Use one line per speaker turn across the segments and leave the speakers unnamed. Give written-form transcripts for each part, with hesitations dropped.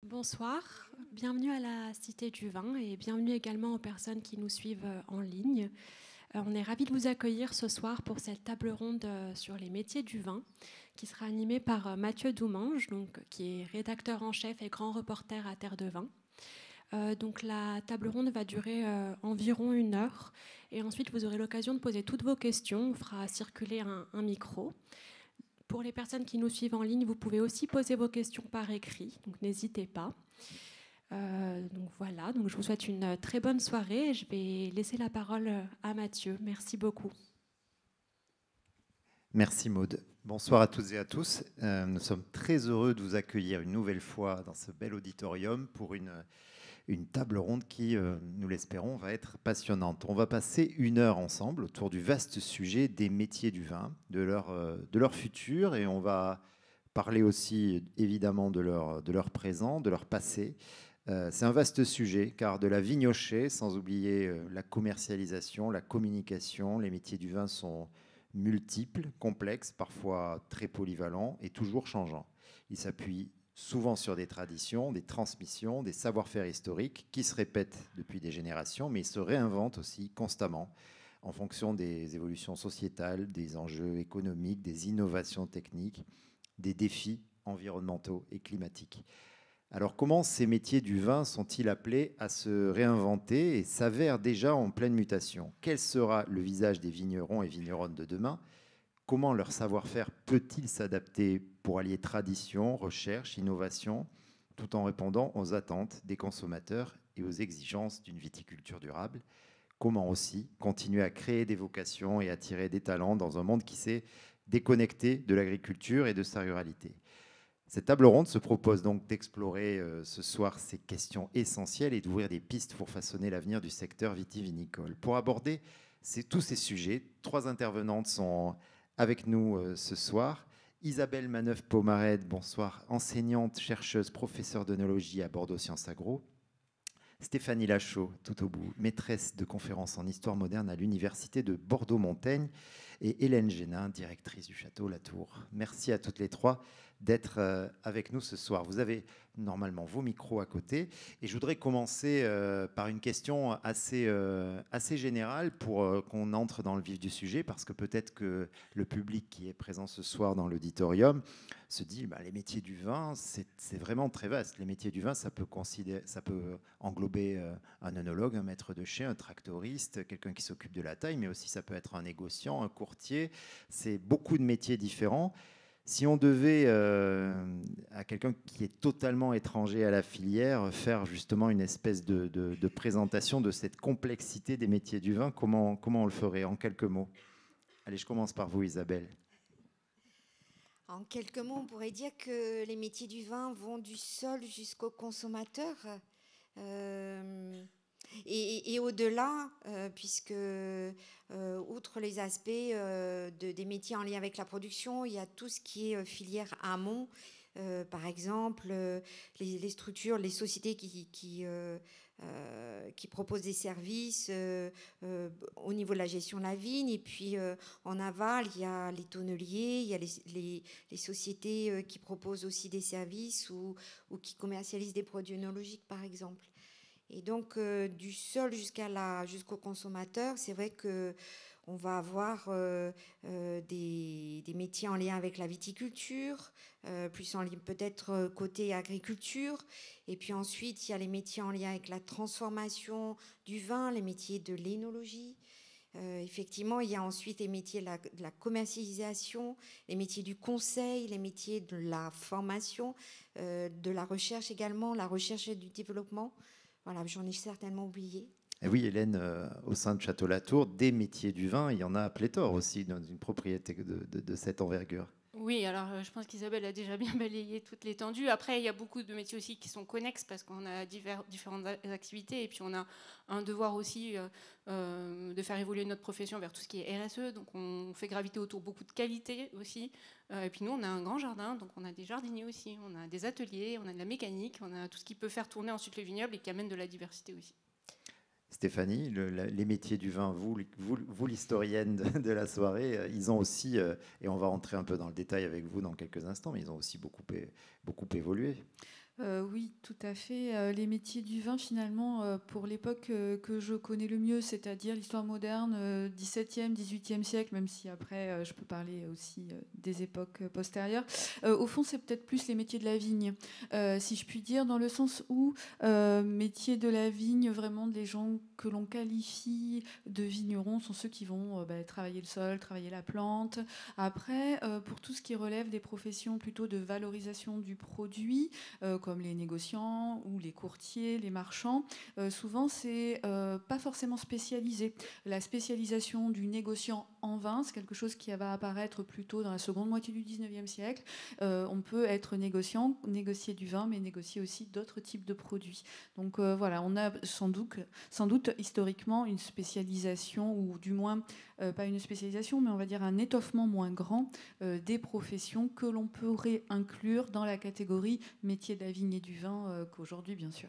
Bonsoir, bienvenue à la Cité du Vin et bienvenue également aux personnes qui nous suivent en ligne. On est ravis de vous accueillir ce soir pour cette table ronde sur les métiers du vin qui sera animée par Mathieu Doumange, qui est rédacteur en chef et grand reporter à Terre de Vin. Donc la table ronde va durer environ 1 heure et ensuite vous aurez l'occasion de poser toutes vos questions. On fera circuler un micro. Pour les personnes qui nous suivent en ligne, vous pouvez aussi poser vos questions par écrit, donc n'hésitez pas. Donc voilà, donc je vous souhaite une très bonne soirée et je vais laisser la parole à Mathieu. Merci beaucoup.
Merci Maude. Bonsoir à toutes et à tous. Nous sommes très heureux de vous accueillir une nouvelle fois dans ce bel auditorium pour une table ronde qui, nous l'espérons, va être passionnante. On va passer 1 heure ensemble autour du vaste sujet des métiers du vin, de leur futur, et on va parler aussi évidemment de leur présent, de leur passé. C'est un vaste sujet, car de la vigne au chai, sans oublier la commercialisation, la communication, les métiers du vin sont multiples, complexes, parfois très polyvalents et toujours changeants. Ils s'appuient souvent sur des traditions, des transmissions, des savoir-faire historiques qui se répètent depuis des générations, mais ils se réinventent aussi constamment en fonction des évolutions sociétales, des enjeux économiques, des innovations techniques, des défis environnementaux et climatiques. Alors comment ces métiers du vin sont-ils appelés à se réinventer et s'avèrent déjà en pleine mutation? Quel sera le visage des vignerons et vigneronnes de demain? Comment leur savoir-faire peut-il s'adapter pour allier tradition, recherche, innovation, tout en répondant aux attentes des consommateurs et aux exigences d'une viticulture durable? Comment aussi continuer à créer des vocations et attirer des talents dans un monde qui s'est déconnecté de l'agriculture et de sa ruralité? Cette table ronde se propose donc d'explorer ce soir ces questions essentielles et d'ouvrir des pistes pour façonner l'avenir du secteur vitivinicole. Pour aborder tous ces sujets, 3 intervenantes sont avec nous ce soir. Isabelle Manœuvre-Pomarède, bonsoir, enseignante, chercheuse, professeure d'œnologie à Bordeaux Sciences Agro. Stéphanie Lachaud, tout au bout, maîtresse de conférences en histoire moderne à l'université de Bordeaux-Montaigne, et Hélène Génin, directrice du château La Tour. Merci à toutes les trois d'être avec nous ce soir. Vous avez normalement vos micros à côté, et je voudrais commencer par une question assez générale pour qu'on entre dans le vif du sujet, parce que peut-être que le public qui est présent ce soir dans l'auditorium se dit les métiers du vin, c'est vraiment très vaste. Les métiers du vin, ça peut englober un œnologue, un maître de chai, un tractoriste, quelqu'un qui s'occupe de la taille, mais aussi ça peut être un négociant, un courtier. C'est beaucoup de métiers différents. Si on devait, à quelqu'un qui est totalement étranger à la filière, faire justement une espèce de présentation de cette complexité des métiers du vin, comment on le ferait en quelques mots? Allez, je commence par vous, Isabelle.
En quelques mots, on pourrait dire que les métiers du vin vont du sol jusqu'au consommateur. Euh, et au-delà, puisque outre les aspects des métiers en lien avec la production, il y a tout ce qui est filière amont. Par exemple, les structures, les sociétés qui proposent des services au niveau de la gestion de la vigne. Et puis en aval, il y a les tonneliers, il y a les sociétés qui proposent aussi des services ou qui commercialisent des produits œnologiques, par exemple. Et donc, du sol jusqu'au consommateur, c'est vrai que on va avoir des métiers en lien avec la viticulture, plus en lien peut-être côté agriculture. Et puis ensuite, il y a les métiers en lien avec la transformation du vin, les métiers de l'énologie. Effectivement, il y a ensuite les métiers de la commercialisation, les métiers du conseil, les métiers de la formation, de la recherche également, la recherche et du développement. Voilà, j'en ai certainement oublié.
Et oui, Hélène, au sein de Château-Latour, des métiers du vin, il y en a à pléthore aussi dans une propriété de cette envergure.
Oui, alors je pense qu'Isabelle a déjà bien balayé toute l'étendue. Après, il y a beaucoup de métiers aussi qui sont connexes parce qu'on a différentes activités et puis on a un devoir aussi de faire évoluer notre profession vers tout ce qui est RSE. Donc on fait graviter autour beaucoup de qualité aussi. Et puis nous, on a un grand jardin, donc on a des jardiniers aussi, on a des ateliers, on a de la mécanique, on a tout ce qui peut faire tourner ensuite le vignoble et qui amène de la diversité aussi.
Stéphanie, les métiers du vin, vous l'historienne de la soirée, ils ont aussi, et on va entrer un peu dans le détail avec vous dans quelques instants, mais ils ont aussi beaucoup évolué.
Oui, tout à fait. Les métiers du vin, finalement, pour l'époque que je connais le mieux, c'est-à-dire l'histoire moderne, 17e, 18e siècle, même si après, je peux parler aussi des époques postérieures. Au fond, c'est peut-être plus les métiers de la vigne, si je puis dire, dans le sens où métiers de la vigne, vraiment, les gens que l'on qualifie de vignerons sont ceux qui vont travailler le sol, travailler la plante. Après, pour tout ce qui relève des professions plutôt de valorisation du produit, comme les négociants ou les courtiers, les marchands, souvent c'est pas forcément spécialisé. La spécialisation du négociant en vin, c'est quelque chose qui va apparaître plutôt dans la seconde moitié du 19e siècle. On peut être négociant, négocier du vin, mais négocier aussi d'autres types de produits. Donc voilà, on a sans doute historiquement une spécialisation, ou du moins pas une spécialisation, mais on va dire un étoffement moins grand des professions que l'on pourrait inclure dans la catégorie métier de la vigne et du vin qu'aujourd'hui, bien sûr.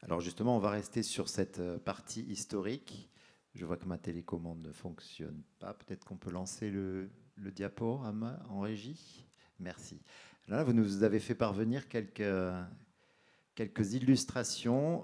Alors justement, on va rester sur cette partie historique. Je vois que ma télécommande ne fonctionne pas. Peut-être qu'on peut lancer le diaporama en régie. Merci. Là, vous nous avez fait parvenir quelques illustrations.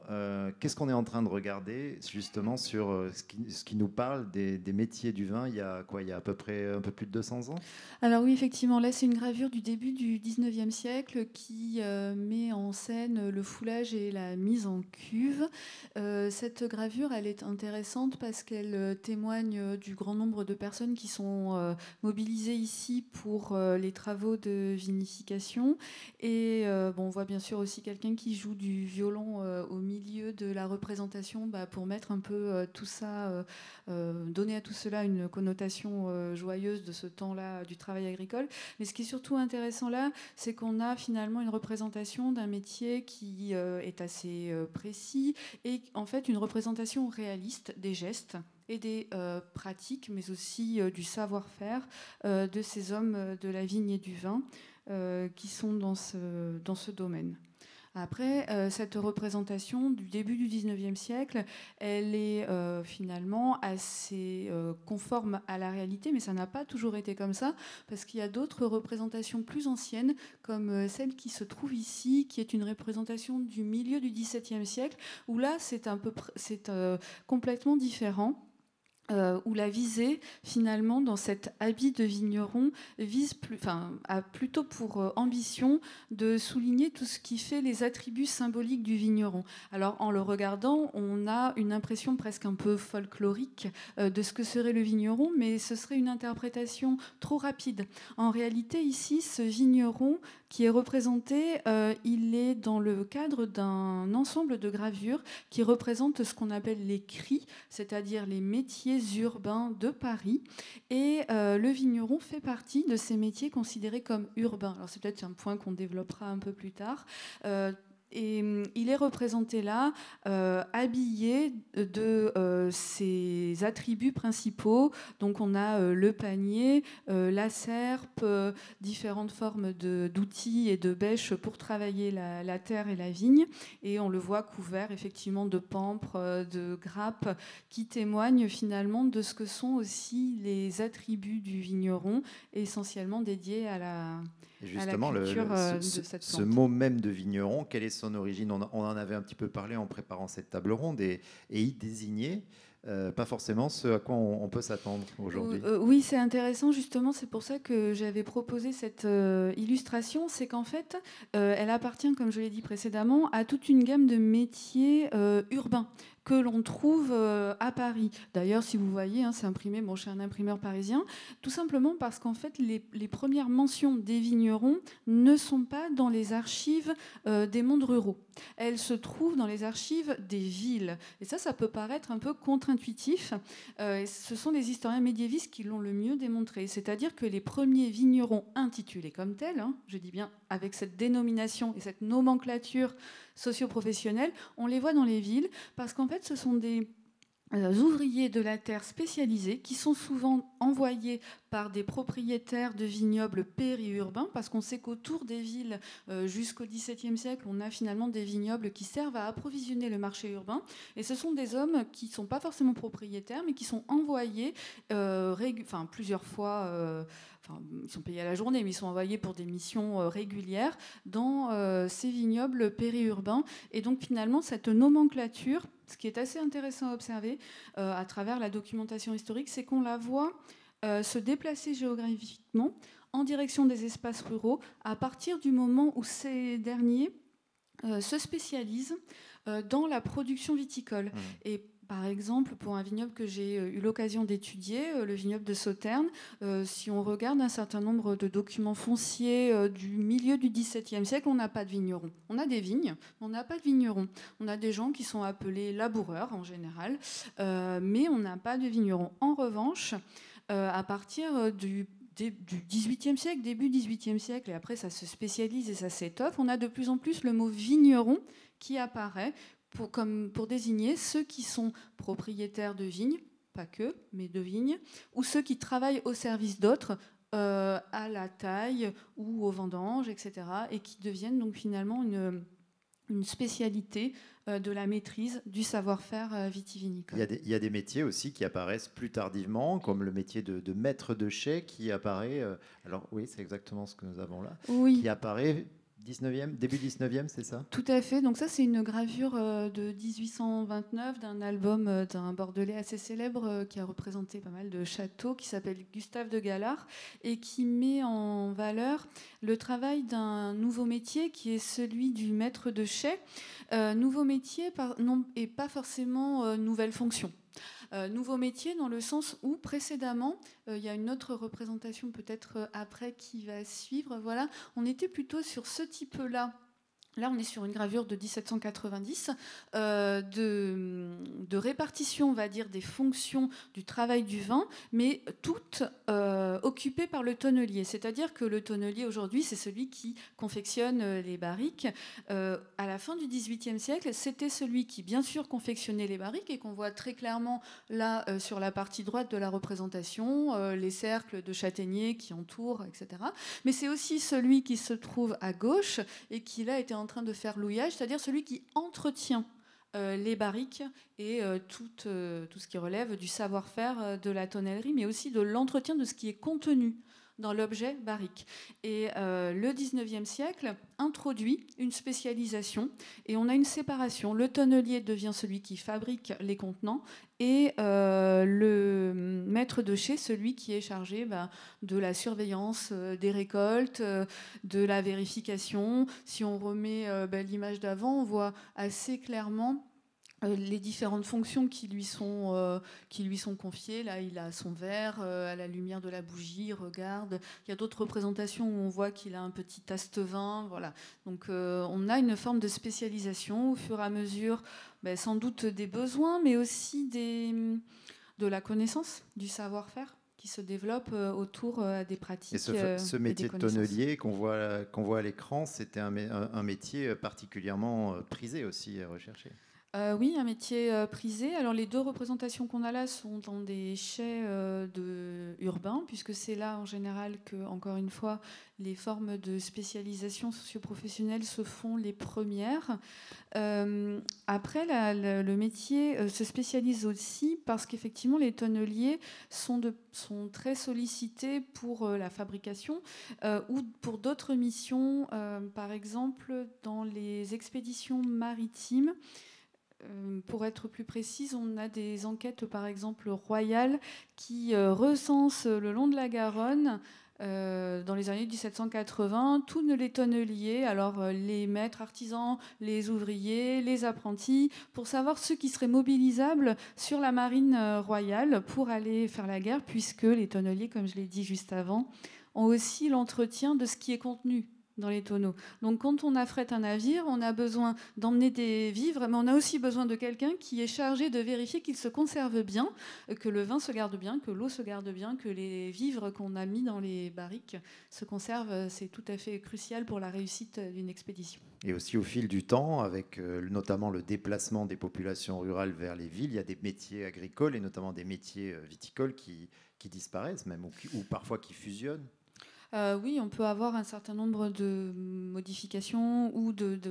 Qu'est-ce qu'on est en train de regarder justement sur ce qui nous parle des métiers du vin il y a à peu près un peu plus de 200 ans?
Alors oui, effectivement, là c'est une gravure du début du 19e siècle qui met en scène le foulage et la mise en cuve. Cette gravure, elle est intéressante parce qu'elle témoigne du grand nombre de personnes qui sont mobilisées ici pour les travaux de vinification. Et on voit bien sûr aussi quelqu'un qui joue du violon au milieu de la représentation pour mettre un peu tout ça, donner à tout cela une connotation joyeuse de ce temps-là du travail agricole. Mais ce qui est surtout intéressant là, c'est qu'on a finalement une représentation d'un métier qui est assez précis et en fait une représentation réaliste des gestes et des pratiques, mais aussi du savoir-faire de ces hommes de la vigne et du vin qui sont dans ce domaine. Après, cette représentation du début du 19e siècle, elle est finalement assez conforme à la réalité, mais ça n'a pas toujours été comme ça, parce qu'il y a d'autres représentations plus anciennes, comme celle qui se trouve ici, qui est une représentation du milieu du XVIIe siècle, où là, c'est complètement différent. Où la visée, finalement, dans cet habit de vigneron, a plutôt pour ambition de souligner tout ce qui fait les attributs symboliques du vigneron. Alors, en le regardant, on a une impression presque un peu folklorique de ce que serait le vigneron, mais ce serait une interprétation trop rapide. En réalité, ici, ce vigneron qui est représenté, il est dans le cadre d'un ensemble de gravures qui représentent ce qu'on appelle les cris, c'est-à-dire les métiers urbains de Paris. Et le vigneron fait partie de ces métiers considérés comme urbains. Alors c'est peut-être un point qu'on développera un peu plus tard. Et il est représenté là, habillé de ses attributs principaux. Donc on a le panier, la serpe, différentes formes d'outils et de bêches pour travailler la terre et la vigne. Et on le voit couvert effectivement de pampres, de grappes, qui témoignent finalement de ce que sont aussi les attributs du vigneron, essentiellement dédiés à la...
Et justement, ce mot même de vigneron, quelle est son origine? On en avait un petit peu parlé en préparant cette table ronde et y désigner pas forcément ce à quoi on peut s'attendre aujourd'hui.
Oui, c'est intéressant, justement, c'est pour ça que j'avais proposé cette illustration, c'est qu'en fait, elle appartient, comme je l'ai dit précédemment, à toute une gamme de métiers urbains que l'on trouve à Paris. D'ailleurs, si vous voyez, c'est imprimé, je suis un imprimeur parisien, tout simplement parce qu'en fait, les premières mentions des vignerons ne sont pas dans les archives des mondes ruraux. Elles se trouvent dans les archives des villes. Et ça peut paraître un peu contre-intuitif. Ce sont les historiens médiévistes qui l'ont le mieux démontré. C'est-à-dire que les premiers vignerons intitulés comme tels, je dis bien avec cette dénomination et cette nomenclature socio-professionnelle, on les voit dans les villes parce qu'en fait, ce sont des ouvriers de la terre spécialisés qui sont souvent envoyés par des propriétaires de vignobles périurbains, parce qu'on sait qu'autour des villes, jusqu'au XVIIe siècle, on a finalement des vignobles qui servent à approvisionner le marché urbain. Et ce sont des hommes qui ne sont pas forcément propriétaires, mais qui sont envoyés plusieurs fois. Ils sont payés à la journée, mais ils sont envoyés pour des missions régulières dans ces vignobles périurbains. Et donc finalement, cette nomenclature, ce qui est assez intéressant à observer à travers la documentation historique, c'est qu'on la voit se déplacer géographiquement en direction des espaces ruraux à partir du moment où ces derniers se spécialisent dans la production viticole. Et par exemple, pour un vignoble que j'ai eu l'occasion d'étudier, le vignoble de Sauternes, si on regarde un certain nombre de documents fonciers du milieu du XVIIe siècle, on n'a pas de vignerons. On a des vignes, mais on n'a pas de vignerons. On a des gens qui sont appelés laboureurs en général, mais on n'a pas de vignerons. En revanche, à partir du XVIIIe siècle, début XVIIIe siècle, et après ça se spécialise et ça s'étoffe, on a de plus en plus le mot vigneron qui apparaît pour désigner ceux qui sont propriétaires de vignes, pas que, mais de vignes, ou ceux qui travaillent au service d'autres, à la taille ou aux vendanges, etc., et qui deviennent donc finalement une spécialité de la maîtrise du savoir-faire vitivinicole.
Il y a des métiers aussi qui apparaissent plus tardivement, comme le métier de maître de chai qui apparaît, alors oui, c'est exactement ce que nous avons là,
oui.
Qui apparaît début 19e, c'est ça ?
Tout à fait. Donc ça, c'est une gravure de 1829 d'un album d'un Bordelais assez célèbre qui a représenté pas mal de châteaux, qui s'appelle Gustave de Galard, et qui met en valeur le travail d'un nouveau métier qui est celui du maître de chai. Nouveau métier et pas forcément nouvelle fonction. Nouveau métier dans le sens où précédemment, il y a une autre représentation peut-être après qui va suivre. Voilà, on était plutôt sur ce type-là. Là, on est sur une gravure de 1790 de répartition, on va dire, des fonctions du travail du vin, mais toutes occupées par le tonnelier. C'est-à-dire que le tonnelier, aujourd'hui, c'est celui qui confectionne les barriques. À la fin du XVIIIe siècle, c'était celui qui, bien sûr, confectionnait les barriques et qu'on voit très clairement là, sur la partie droite de la représentation, les cercles de châtaigniers qui entourent, etc. Mais c'est aussi celui qui se trouve à gauche et qui, là, était en train de faire l'ouillage, c'est-à-dire celui qui entretient les barriques et tout ce qui relève du savoir-faire de la tonnellerie, mais aussi de l'entretien de ce qui est contenu dans l'objet barrique. Et le 19e siècle introduit une spécialisation et on a une séparation. Le tonnelier devient celui qui fabrique les contenants et le maître de chai, celui qui est chargé de la surveillance des récoltes, de la vérification. Si on remet l'image d'avant, on voit assez clairement les différentes fonctions qui lui sont confiées. Là, il a son verre à la lumière de la bougie, regarde. Il y a d'autres représentations où on voit qu'il a un petit taste-vin. Voilà. Donc, on a une forme de spécialisation au fur et à mesure, sans doute des besoins, mais aussi de la connaissance, du savoir-faire qui se développe autour des pratiques.
Et ce métier de tonnelier qu'on voit à l'écran, c'était un métier particulièrement prisé aussi, recherché.
Oui, un métier prisé. Alors les deux représentations qu'on a là sont dans des chais urbains, puisque c'est là en général que, encore une fois, les formes de spécialisation socioprofessionnelle se font les premières. Après, le métier se spécialise aussi parce qu'effectivement, les tonneliers sont très sollicités pour la fabrication ou pour d'autres missions, par exemple dans les expéditions maritimes. Pour être plus précise, on a des enquêtes, par exemple, royales qui recensent le long de la Garonne, dans les années 1780, tous les tonneliers, alors les maîtres artisans, les ouvriers, les apprentis, pour savoir ceux qui seraient mobilisables sur la marine royale pour aller faire la guerre, puisque les tonneliers, comme je l'ai dit juste avant, ont aussi l'entretien de ce qui est contenu dans les tonneaux. Donc quand on affrète un navire, on a besoin d'emmener des vivres, mais on a aussi besoin de quelqu'un qui est chargé de vérifier qu'il se conserve bien, que le vin se garde bien, que l'eau se garde bien, que les vivres qu'on a mis dans les barriques se conservent. C'est tout à fait crucial pour la réussite d'une expédition.
Et aussi au fil du temps, avec notamment le déplacement des populations rurales vers les villes, il y a des métiers agricoles et notamment des métiers viticoles qui qui disparaissent même, ou parfois qui fusionnent?
Oui, on peut avoir un certain nombre de modifications ou de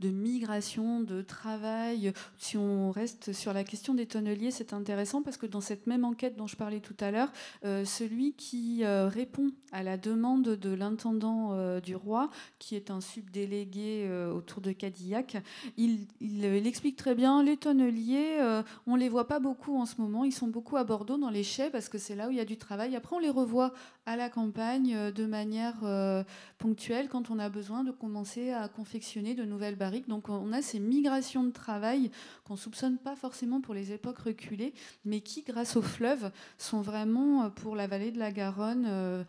migration, de travail. Si on reste sur la question des tonneliers, c'est intéressant parce que dans cette même enquête dont je parlais tout à l'heure, celui qui répond à la demande de l'intendant du roi, qui est un subdélégué autour de Cadillac, il explique très bien, les tonneliers, on ne les voit pas beaucoup en ce moment, ils sont beaucoup à Bordeaux dans les chais parce que c'est là où il y a du travail. Après, on les revoit à la campagne de manière ponctuelle quand on a besoin de commencer à confectionner de nouvelles barriques. Donc on a ces migrations de travail qu'on ne soupçonne pas forcément pour les époques reculées, mais qui, grâce au fleuve, sont vraiment pour la vallée de la Garonne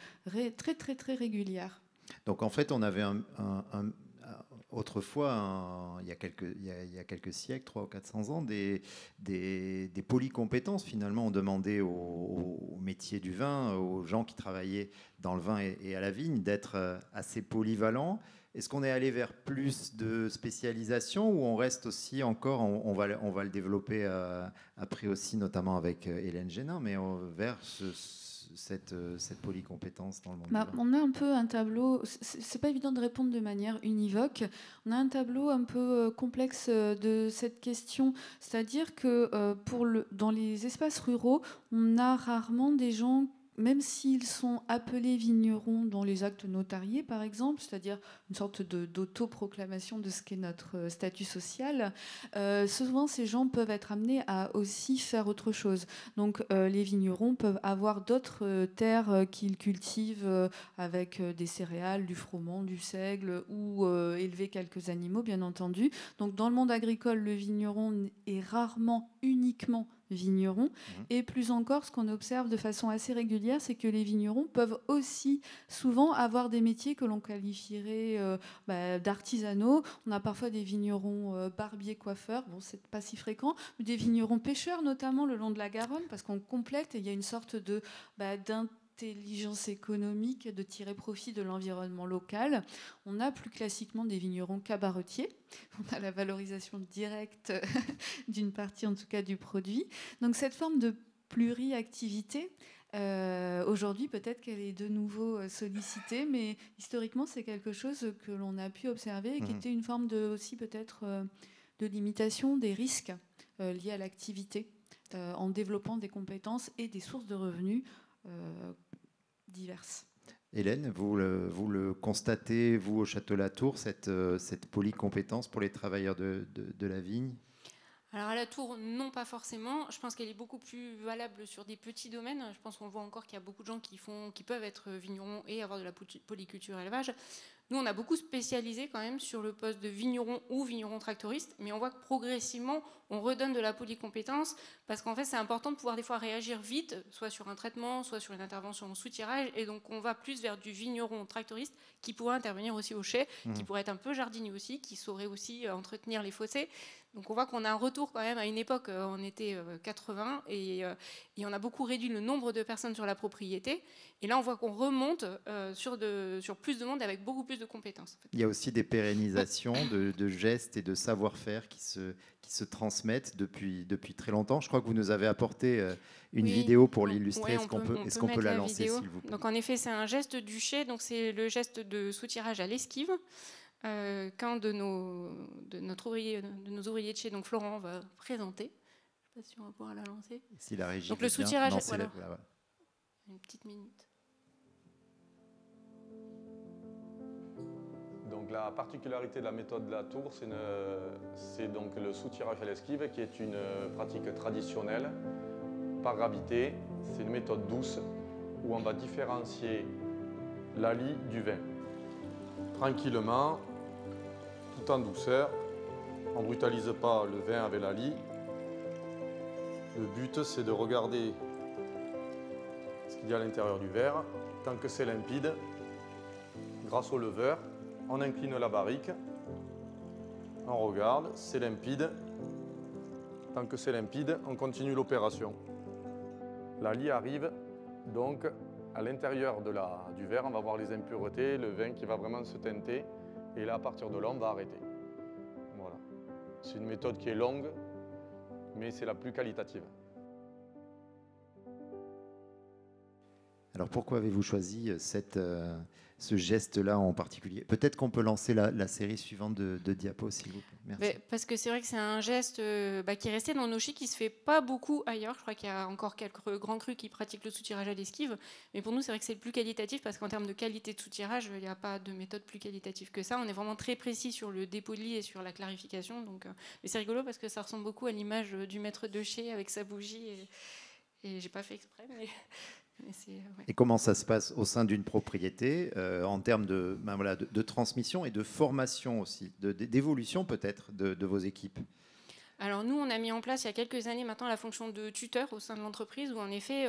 très très très régulières.
Donc en fait, on avait autrefois, il y a quelques siècles, 300 ou 400 ans, des polycompétences. Finalement, on demandait aux métiers du vin, aux gens qui travaillaient dans le vin et à la vigne, d'être assez polyvalents. Est-ce qu'on est allé vers plus de spécialisation ou on reste aussi encore, on va le développer après aussi, notamment avec Hélène Génin, mais vers cette polycompétence dans le monde du vin?
On a un peu un tableau, c'est pas évident de répondre de manière univoque. On a un tableau un peu complexe de cette question, c'est-à-dire que dans les espaces ruraux, on a rarement des gens, même s'ils sont appelés vignerons dans les actes notariés, par exemple, c'est-à-dire une sorte d'autoproclamation de ce qu'est notre statut social, souvent ces gens peuvent être amenés à aussi faire autre chose. Donc les vignerons peuvent avoir d'autres terres qu'ils cultivent avec des céréales, du froment, du seigle, ou élever quelques animaux, bien entendu. Donc dans le monde agricole, le vigneron est rarement uniquement vignerons. Et plus encore, ce qu'on observe de façon assez régulière, c'est que les vignerons peuvent aussi souvent avoir des métiers que l'on qualifierait d'artisanaux. On a parfois des vignerons barbiers, coiffeurs, bon, c'est pas si fréquent, mais des vignerons pêcheurs, notamment le long de la Garonne, parce qu'on complète et il y a une sorte d'intelligence économique, de tirer profit de l'environnement local. On a plus classiquement des vignerons cabaretiers. On a la valorisation directe d'une partie, en tout cas, du produit. Donc cette forme de pluriactivité, aujourd'hui, peut-être qu'elle est de nouveau sollicitée, mais historiquement, c'est quelque chose que l'on a pu observer et qui était une forme aussi peut-être de limitation des risques liés à l'activité en développant des compétences et des sources de revenus diverses.
Hélène, vous le constatez, vous, au Château Latour, cette polycompétence pour les travailleurs de la vigne?
Alors à la Tour, non, pas forcément. Je pense qu'elle est beaucoup plus valable sur des petits domaines. Je pense qu'on voit encore qu'il y a beaucoup de gens qui peuvent être vignerons et avoir de la polyculture élevage. Nous, on a beaucoup spécialisé quand même sur le poste de vigneron ou vigneron tractoriste, mais on voit que progressivement, on redonne de la polycompétence parce qu'en fait, c'est important de pouvoir des fois réagir vite, soit sur un traitement, soit sur une intervention en soutirage, et donc on va plus vers du vigneron tractoriste qui pourrait intervenir aussi au chai, qui pourrait être un peu jardinier aussi, qui saurait aussi entretenir les fossés. Donc on voit qu'on a un retour quand même à une époque, on était 80, et on a beaucoup réduit le nombre de personnes sur la propriété. Et là, on voit qu'on remonte sur plus de monde avec beaucoup plus de compétences. En fait.
Il y a aussi des pérennisations de gestes et de savoir-faire qui se transmettent depuis très longtemps. Je crois que vous nous avez apporté une vidéo pour l'illustrer. Est-ce qu'on peut la lancer, s'il vous plaît?
Donc en effet, c'est un geste du chai, donc c'est le geste de soutirage à l'esquive. Qu'un de nos ouvriers de chez, donc Florent, va présenter. Je ne sais pas si on va pouvoir la lancer.
Si la régie
donc le soutirage,
voilà.
Une petite minute.
Donc la particularité de la méthode de la Tour, c'est donc le soutirage à l'esquive, qui est une pratique traditionnelle par gravité. C'est une méthode douce où on va différencier la lie du vin. Tranquillement, tout en douceur. On ne brutalise pas le vin avec la lie. Le but, c'est de regarder ce qu'il y a à l'intérieur du verre. Tant que c'est limpide, grâce au leveur, on incline la barrique. On regarde, c'est limpide. Tant que c'est limpide, on continue l'opération. La lie arrive, donc à l'intérieur du verre, on va voir les impuretés, le vin qui va vraiment se teinter. Et là, à partir de là, on va arrêter. Voilà. C'est une méthode qui est longue, mais c'est la plus qualitative.
Alors pourquoi avez-vous choisi ce geste-là en particulier? Peut-être qu'on peut lancer la série suivante de diapos, s'il vous plaît. Merci.
Parce que c'est vrai que c'est un geste qui est resté dans nos chis, qui se fait pas beaucoup ailleurs. Je crois qu'il y a encore quelques grands crus qui pratiquent le sous-tirage à l'esquive, mais pour nous c'est vrai que c'est le plus qualitatif, parce qu'en termes de qualité de sous-tirage, il n'y a pas de méthode plus qualitative que ça. On est vraiment très précis sur le dépôt de lit et sur la clarification. Donc, mais c'est rigolo parce que ça ressemble beaucoup à l'image du maître de chez avec sa bougie, et j'ai pas fait exprès, mais... Ouais.
Et comment ça se passe au sein d'une propriété en termes de transmission et de formation aussi, d'évolution peut-être de vos équipes?
Alors nous, on a mis en place il y a quelques années maintenant la fonction de tuteur au sein de l'entreprise, où en effet,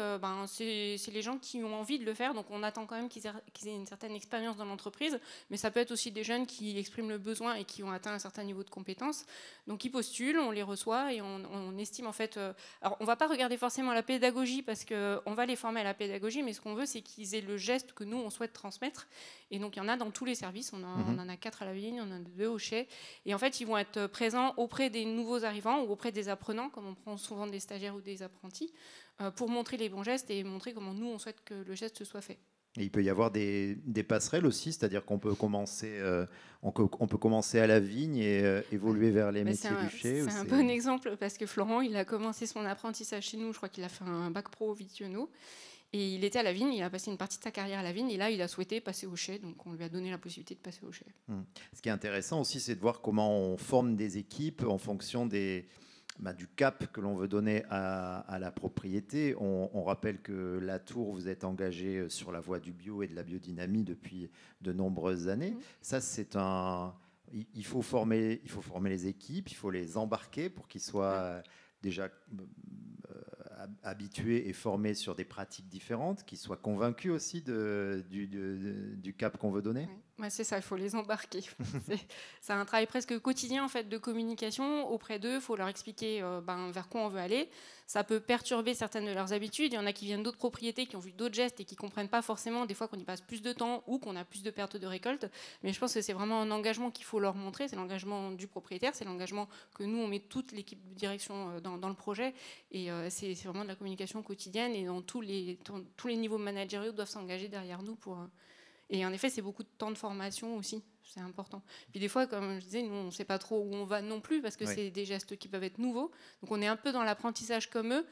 c'est les gens qui ont envie de le faire, donc on attend quand même qu'ils aient une certaine expérience dans l'entreprise, mais ça peut être aussi des jeunes qui expriment le besoin et qui ont atteint un certain niveau de compétence. Donc ils postulent, on les reçoit et on estime en fait... alors on ne va pas regarder forcément la pédagogie, parce qu'on va les former à la pédagogie, mais ce qu'on veut, c'est qu'ils aient le geste que nous, on souhaite transmettre. Et donc il y en a dans tous les services, on en a 4 à la vigne, on en a 2 au chai, et en fait ils vont être présents auprès des nouveaux arrivants ou auprès des apprenants, comme on prend souvent des stagiaires ou des apprentis, pour montrer les bons gestes et montrer comment nous on souhaite que le geste soit fait.
Et il peut y avoir des passerelles aussi, c'est-à-dire qu'on peut commencer, on peut commencer à la vigne et évoluer vers les métiers du chai.
C'est un bon exemple, parce que Florent, il a commencé son apprentissage chez nous, je crois qu'il a fait un bac pro vitiono. Et il était à la vigne, il a passé une partie de sa carrière à la vigne, et là, il a souhaité passer au chai, donc on lui a donné la possibilité de passer au chai.
Ce qui est intéressant aussi, c'est de voir comment on forme des équipes en fonction du cap que l'on veut donner à la propriété. On rappelle que la Tour, vous êtes engagé sur la voie du bio et de la biodynamie depuis de nombreuses années. Ça, il faut former les équipes, il faut les embarquer pour qu'ils soient déjà habitués et formés sur des pratiques différentes, qu'ils soient convaincus aussi du cap qu'on veut donner.
Oui. C'est ça, il faut les embarquer. C'est un travail presque quotidien en fait, de communication auprès d'eux. Il faut leur expliquer vers quoi on veut aller. Ça peut perturber certaines de leurs habitudes. Il y en a qui viennent d'autres propriétés, qui ont vu d'autres gestes et qui ne comprennent pas forcément des fois qu'on y passe plus de temps ou qu'on a plus de pertes de récolte. Mais je pense que c'est vraiment un engagement qu'il faut leur montrer. C'est l'engagement du propriétaire, c'est l'engagement que nous, on met toute l'équipe de direction dans le projet. Et c'est vraiment de la communication quotidienne, et dans tous les niveaux managériaux doivent s'engager derrière nous pour... Et en effet, c'est beaucoup de temps de formation aussi, c'est important. Puis des fois, comme je disais, nous, on ne sait pas trop où on va non plus, parce que c'est des gestes qui peuvent être nouveaux. Donc on est un peu dans l'apprentissage comme eux.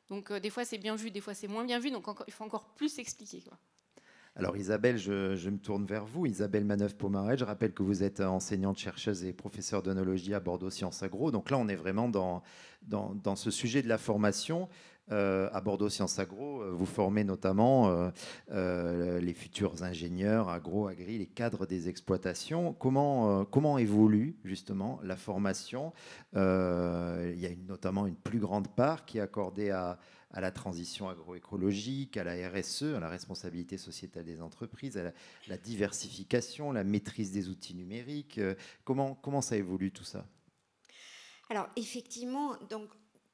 Donc des fois, c'est bien vu, des fois, c'est moins bien vu. Donc il faut encore plus expliquer, quoi.
Alors Isabelle, je me tourne vers vous. Isabelle Manœuvre-Pomaret, je rappelle que vous êtes enseignante, chercheuse et professeure d'œnologie à Bordeaux Sciences Agro. Donc là, on est vraiment dans ce sujet de la formation. À Bordeaux Sciences Agro, vous formez notamment les futurs ingénieurs agri, les cadres des exploitations. Comment évolue justement la formation? Il y a notamment une plus grande part qui est accordée à la transition agroécologique, à la RSE, à la responsabilité sociétale des entreprises, à la diversification, la maîtrise des outils numériques. Comment ça évolue tout ça?
Alors effectivement, donc,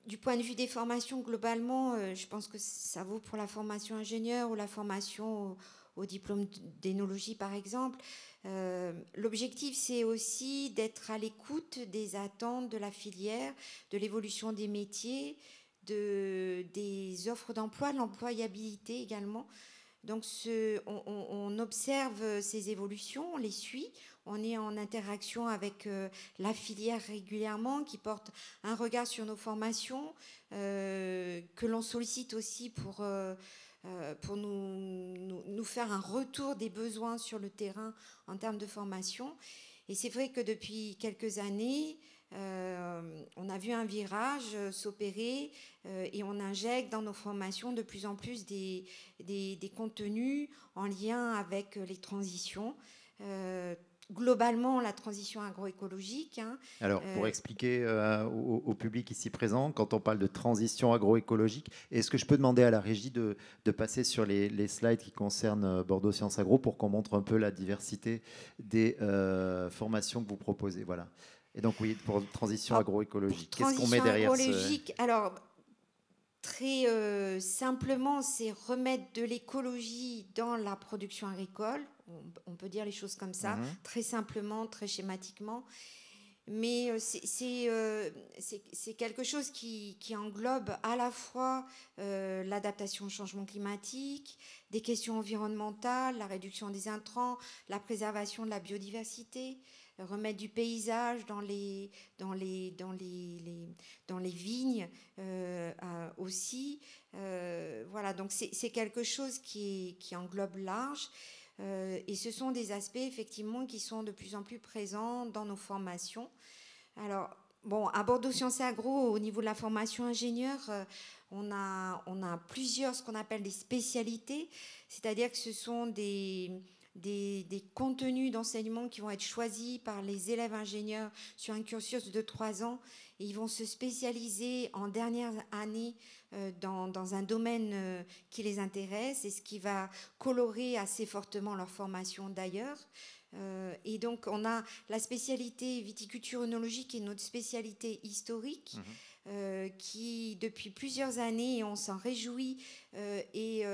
du point de vue des formations, globalement, je pense que ça vaut pour la formation ingénieur ou la formation au diplôme d'énologie, par exemple. L'objectif, c'est aussi d'être à l'écoute des attentes de la filière, de l'évolution des métiers, des offres d'emploi, de l'employabilité également. Donc on observe ces évolutions, on les suit, on est en interaction avec la filière régulièrement, qui porte un regard sur nos formations, que l'on sollicite aussi pour nous faire un retour des besoins sur le terrain en termes de formation. Et c'est vrai que depuis quelques années, on a vu un virage s'opérer et on injecte dans nos formations de plus en plus des contenus en lien avec les transitions. Globalement, la transition agroécologique.
Alors, pour expliquer au public ici présent, quand on parle de transition agroécologique, est-ce que je peux demander à la régie de passer sur les slides qui concernent Bordeaux Sciences Agro pour qu'on montre un peu la diversité des formations que vous proposez? Voilà. Et donc, oui, pour transition agroécologique, qu'est-ce qu'on met derrière
Alors, très simplement, c'est remettre de l'écologie dans la production agricole. On peut dire les choses comme ça, très simplement, très schématiquement. Mais c'est quelque chose qui englobe à la fois l'adaptation au changement climatique, des questions environnementales, la réduction des intrants, la préservation de la biodiversité, remettre du paysage dans les vignes aussi. Voilà, donc c'est quelque chose qui englobe large. Et ce sont des aspects effectivement qui sont de plus en plus présents dans nos formations. Alors, bon, à Bordeaux Sciences et Agro, au niveau de la formation ingénieur, on a plusieurs, ce qu'on appelle des spécialités, c'est-à-dire que ce sont des contenus d'enseignement qui vont être choisis par les élèves ingénieurs sur un cursus de 3 ans, et ils vont se spécialiser en dernière année dans un domaine qui les intéresse, et ce qui va colorer assez fortement leur formation d'ailleurs. Et donc on a la spécialité viticulture œnologie qui est notre spécialité historique, qui depuis plusieurs années, et on s'en réjouit, est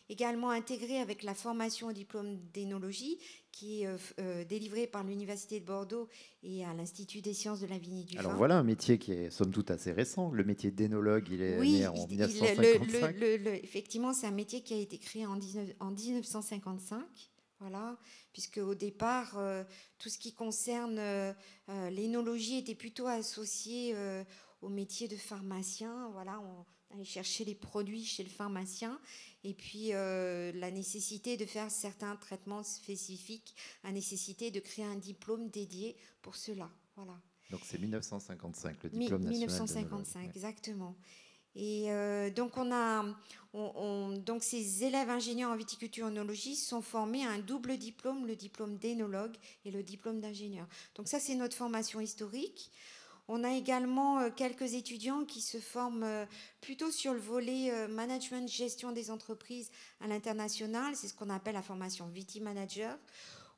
également intégrée avec la formation au diplôme d'énologie qui est délivrée par l'Université de Bordeaux et à l'Institut des sciences de la vigne et du vin.
Alors voilà un métier qui est somme toute assez récent. Le métier d'énologue, il est né en 1955.
Effectivement, c'est un métier qui a été créé en 1955. Voilà, puisque au départ, tout ce qui concerne l'énologie était plutôt associé au métier de pharmacien. Voilà, on allait chercher les produits chez le pharmacien, et puis la nécessité de faire certains traitements spécifiques a nécessité de créer un diplôme dédié pour cela. Voilà.
Donc c'est 1955, le diplôme national
1955, exactement. Et donc donc ces élèves ingénieurs en viticulture œnologie sont formés à un double diplôme, le diplôme d'énologue et le diplôme d'ingénieur. Donc ça, c'est notre formation historique. On a également quelques étudiants qui se forment plutôt sur le volet management, gestion des entreprises à l'international. C'est ce qu'on appelle la formation Vitimanager,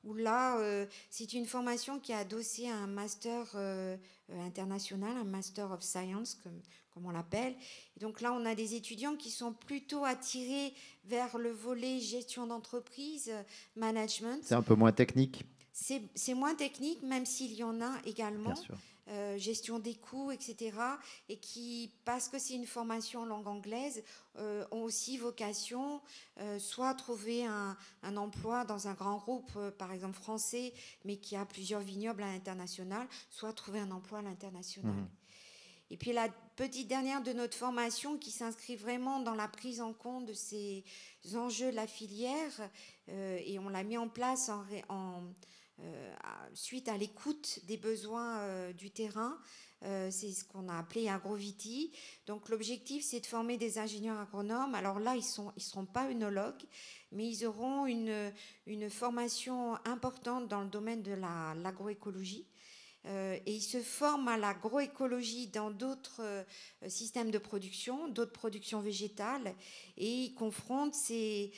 où là, c'est une formation qui est adossée à un master international, un Master of Science, comme on l'appelle. Et donc là, on a des étudiants qui sont plutôt attirés vers le volet gestion d'entreprise, management.
C'est un peu moins technique.
C'est moins technique, même s'il y en a également.
Bien sûr.
Gestion des coûts, etc. Et qui, parce que c'est une formation en langue anglaise, ont aussi vocation soit à trouver un emploi dans un grand groupe, par exemple français, mais qui a plusieurs vignobles à l'international, soit à trouver un emploi à l'international. Et puis la petite dernière de notre formation qui s'inscrit vraiment dans la prise en compte de ces enjeux de la filière, et on l'a mis en place suite à l'écoute des besoins du terrain. C'est ce qu'on a appelé Agroviti. Donc l'objectif, c'est de former des ingénieurs agronomes. Alors là, ils seront pas œnologues, mais ils auront une formation importante dans le domaine de l'agroécologie. Et ils se forment à l'agroécologie dans d'autres systèmes de production, d'autres productions végétales, et ils confrontent ces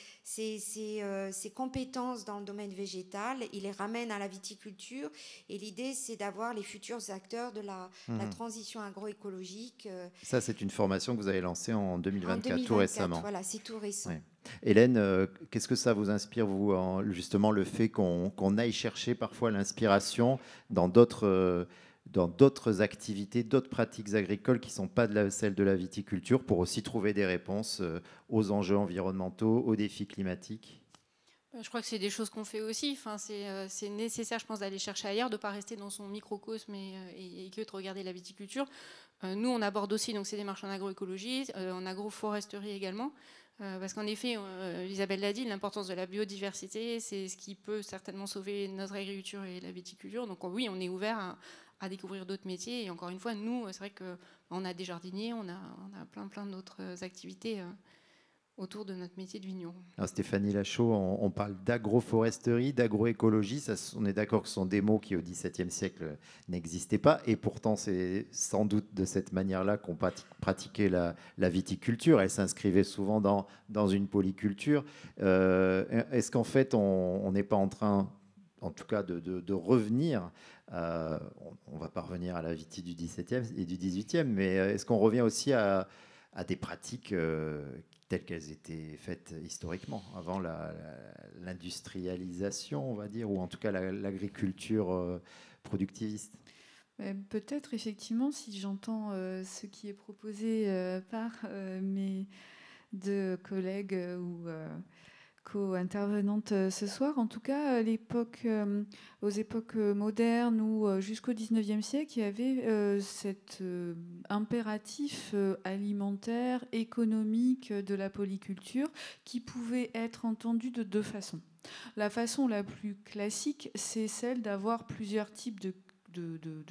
compétences dans le domaine végétal, ils les ramènent à la viticulture, et l'idée, c'est d'avoir les futurs acteurs de la transition agroécologique.
Ça, c'est une formation que vous avez lancée en 2024, tout récemment.
Voilà, c'est tout récent.
Oui. Hélène, qu'est-ce que ça vous inspire, vous, justement, le fait qu'on aille chercher parfois l'inspiration dans d'autres activités, d'autres pratiques agricoles qui ne sont pas celles de la viticulture, pour aussi trouver des réponses aux enjeux environnementaux, aux défis climatiques?
Je crois que c'est des choses qu'on fait aussi. Enfin, c'est nécessaire, je pense, d'aller chercher ailleurs, de ne pas rester dans son microcosme et que de regarder la viticulture. Nous, on aborde aussi donc, ces démarches en agroécologie, en agroforesterie également. Parce qu'en effet, Isabelle l'a dit, l'importance de la biodiversité, c'est ce qui peut certainement sauver notre agriculture et la viticulture. Donc oui, on est ouvert à découvrir d'autres métiers. Et encore une fois, nous, c'est vrai qu'on a des jardiniers, on a plein d'autres activités autour de notre métier de vigneron.
Alors Stéphanie Lachaud, on parle d'agroforesterie, d'agroécologie. On est d'accord que ce sont des mots qui, au XVIIe siècle, n'existaient pas. Et pourtant, c'est sans doute de cette manière-là qu'on pratiquait la viticulture. Elle s'inscrivait souvent dans une polyculture. Est-ce qu'en fait, on n'est pas en train, en tout cas, de revenir on ne va pas revenir à la vitie du XVIIe et du XVIIIe, mais est-ce qu'on revient aussi à des pratiques telles qu'elles étaient faites historiquement, avant l'industrialisation, on va dire, ou en tout cas l'agriculture productiviste?
Peut-être, effectivement, si j'entends ce qui est proposé par mes deux collègues ou co-intervenantes ce soir. En tout cas, aux époques modernes ou jusqu'au 19e siècle, il y avait cet impératif alimentaire, économique de la polyculture qui pouvait être entendu de deux façons. La façon la plus classique, c'est celle d'avoir plusieurs types de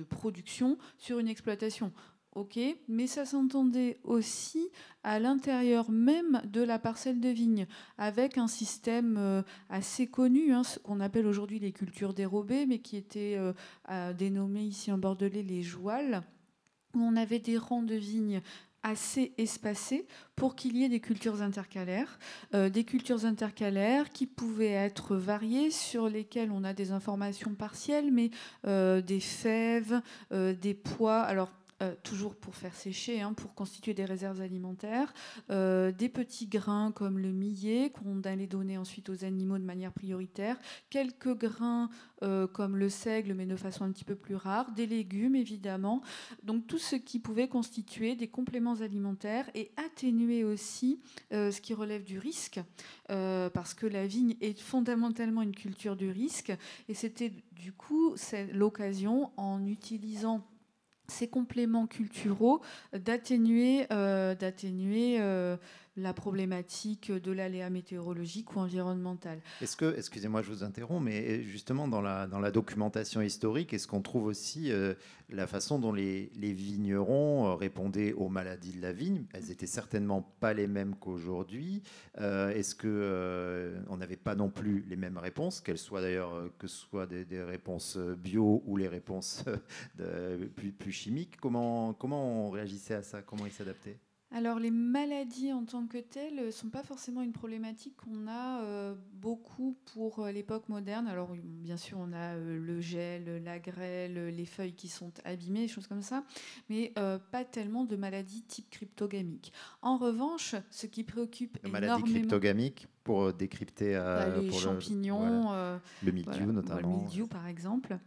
production sur une exploitation. Ok, mais ça s'entendait aussi à l'intérieur même de la parcelle de vigne, avec un système assez connu, ce qu'on appelle aujourd'hui les cultures dérobées, mais qui était dénommé ici en Bordelais les jouals, où on avait des rangs de vignes assez espacés pour qu'il y ait des cultures intercalaires qui pouvaient être variées, sur lesquelles on a des informations partielles, mais des fèves, des pois, alors toujours pour faire sécher, pour constituer des réserves alimentaires, des petits grains comme le millet qu'on allait donner ensuite aux animaux de manière prioritaire, quelques grains comme le seigle mais de façon un petit peu plus rare, des légumes évidemment, donc tout ce qui pouvait constituer des compléments alimentaires et atténuer aussi ce qui relève du risque, parce que la vigne est fondamentalement une culture du risque, et c'était du coup l'occasion, en utilisant ces compléments culturaux, d'atténuer la problématique de l'aléa météorologique ou environnemental.
Est-ce que, excusez-moi, je vous interromps, mais justement dans la documentation historique, est-ce qu'on trouve aussi la façon dont les vignerons répondaient aux maladies de la vigne? Elles n'étaient certainement pas les mêmes qu'aujourd'hui. Est-ce qu'on n'avait pas non plus les mêmes réponses, qu'elles soient d'ailleurs que ce soit des réponses bio ou les réponses plus chimiques? Comment on réagissait à ça? Comment ils s'adaptaient?
Alors, les maladies en tant que telles ne sont pas forcément une problématique qu'on a beaucoup pour l'époque moderne. Alors, bien sûr, on a le gel, la grêle, les feuilles qui sont abîmées, des choses comme ça, mais pas tellement de maladies type cryptogamique. En revanche, ce qui préoccupe énormément...
Maladies cryptogamiques, pour décrypter...
les
pour
champignons,
le mildiou notamment.
Le mildiou, par exemple.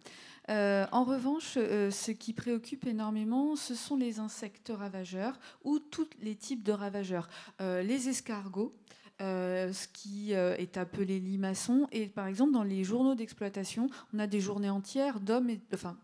En revanche, ce qui préoccupe énormément, ce sont les insectes ravageurs ou tous les types de ravageurs. Les escargots, ce qui est appelé limaçon. Et par exemple, dans les journaux d'exploitation, on a des journées entières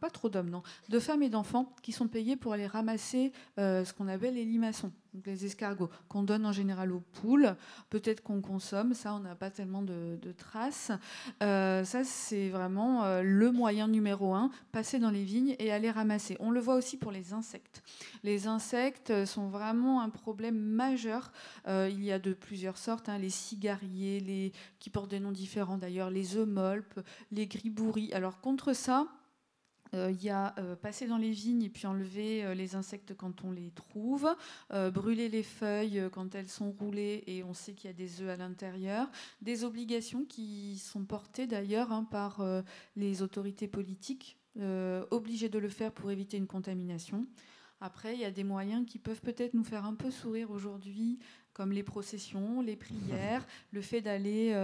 pas trop d'hommes, non, de femmes et d'enfants qui sont payés pour aller ramasser ce qu'on appelle les limaçons. Donc les escargots, qu'on donne en général aux poules, peut-être qu'on consomme, ça on n'a pas tellement de traces. Ça c'est vraiment le moyen numéro 1, passer dans les vignes et aller ramasser. On le voit aussi pour les insectes. Les insectes sont vraiment un problème majeur. Il y a de plusieurs sortes, les cigariers, qui portent des noms différents d'ailleurs, les eumolpes, les gribouris. Alors contre ça, il y a passer dans les vignes et puis enlever les insectes quand on les trouve, brûler les feuilles quand elles sont roulées et on sait qu'il y a des œufs à l'intérieur, des obligations qui sont portées d'ailleurs par les autorités politiques, obligées de le faire pour éviter une contamination. Après, il y a des moyens qui peuvent peut-être nous faire un peu sourire aujourd'hui, comme les processions, les prières, le fait d'aller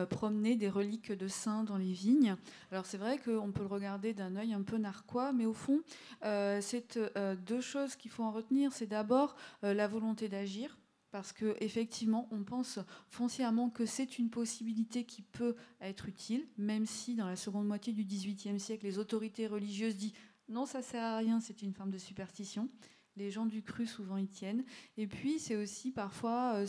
promener des reliques de saints dans les vignes. Alors c'est vrai qu'on peut le regarder d'un œil un peu narquois, mais au fond, c'est deux choses qu'il faut en retenir. C'est d'abord la volonté d'agir, parce qu'effectivement, on pense foncièrement que c'est une possibilité qui peut être utile, même si dans la seconde moitié du XVIIIe siècle, les autorités religieuses disent « non, ça ne sert à rien, c'est une forme de superstition ». Les gens du cru souvent y tiennent. Et puis, c'est aussi parfois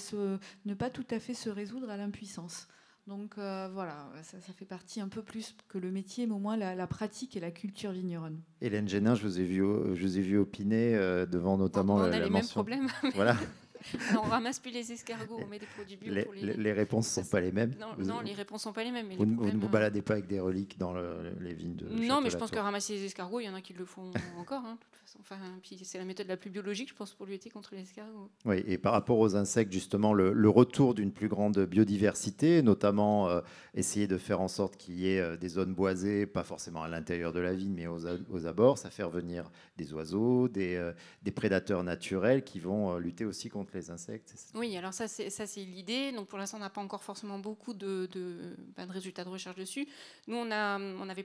ne pas tout à fait se résoudre à l'impuissance. Donc voilà, ça fait partie un peu plus que le métier, mais au moins la pratique et la culture vigneronne.
Hélène Génin, je vous ai vu opiner devant notamment
on a
la
les
mention.
mêmes problèmes.
Voilà.
Alors, on ramasse plus les escargots, on met des produits bio pour les...
Les réponses ne sont pas les mêmes.
Non, les réponses ne sont pas les mêmes. Mais
vous ne vous baladez pas avec des reliques dans les vignes de
Non, mais je pense que ramasser les escargots, il y en a qui le font encore, de toute façon. Enfin, puis c'est la méthode la plus biologique, je pense, pour lutter contre les escargots.
Oui, et par rapport aux insectes, justement, le retour d'une plus grande biodiversité, notamment essayer de faire en sorte qu'il y ait des zones boisées, pas forcément à l'intérieur de la vigne, mais aux abords, ça fait revenir des oiseaux, des prédateurs naturels qui vont lutter aussi contre contre les insectes.
Oui, alors ça c'est l'idée. Donc pour l'instant, on n'a pas encore forcément beaucoup de résultats de recherche dessus. Nous, on avait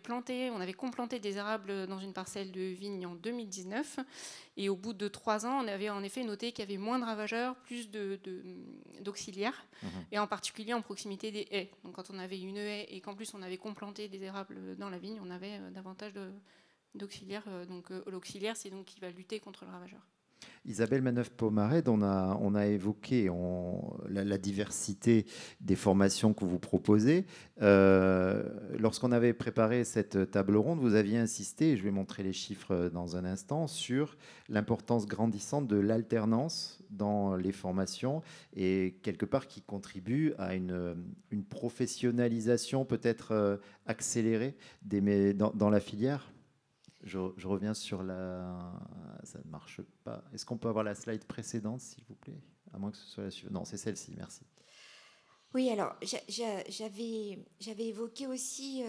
complanté des érables dans une parcelle de vigne en 2019. Et au bout de 3 ans, on avait en effet noté qu'il y avait moins de ravageurs, plus d'auxiliaires, et en particulier en proximité des haies. Donc quand on avait une haie et qu'en plus on avait complanté des érables dans la vigne, on avait davantage d'auxiliaires. Donc l'auxiliaire, c'est donc qui va lutter contre le ravageur.
Isabelle Manœuvre-Pomarède, on a évoqué la diversité des formations que vous proposez. Lorsqu'on avait préparé cette table ronde, vous aviez insisté, et je vais montrer les chiffres dans un instant, sur l'importance grandissante de l'alternance dans les formations et quelque part qui contribue à une professionnalisation peut-être accélérée dans la filière. Je reviens sur la... Ça ne marche pas. Est-ce qu'on peut avoir la slide précédente, s'il vous plaît? À moins que ce soit la suivante. Non, c'est celle-ci, merci.
Oui, alors, j'avais évoqué aussi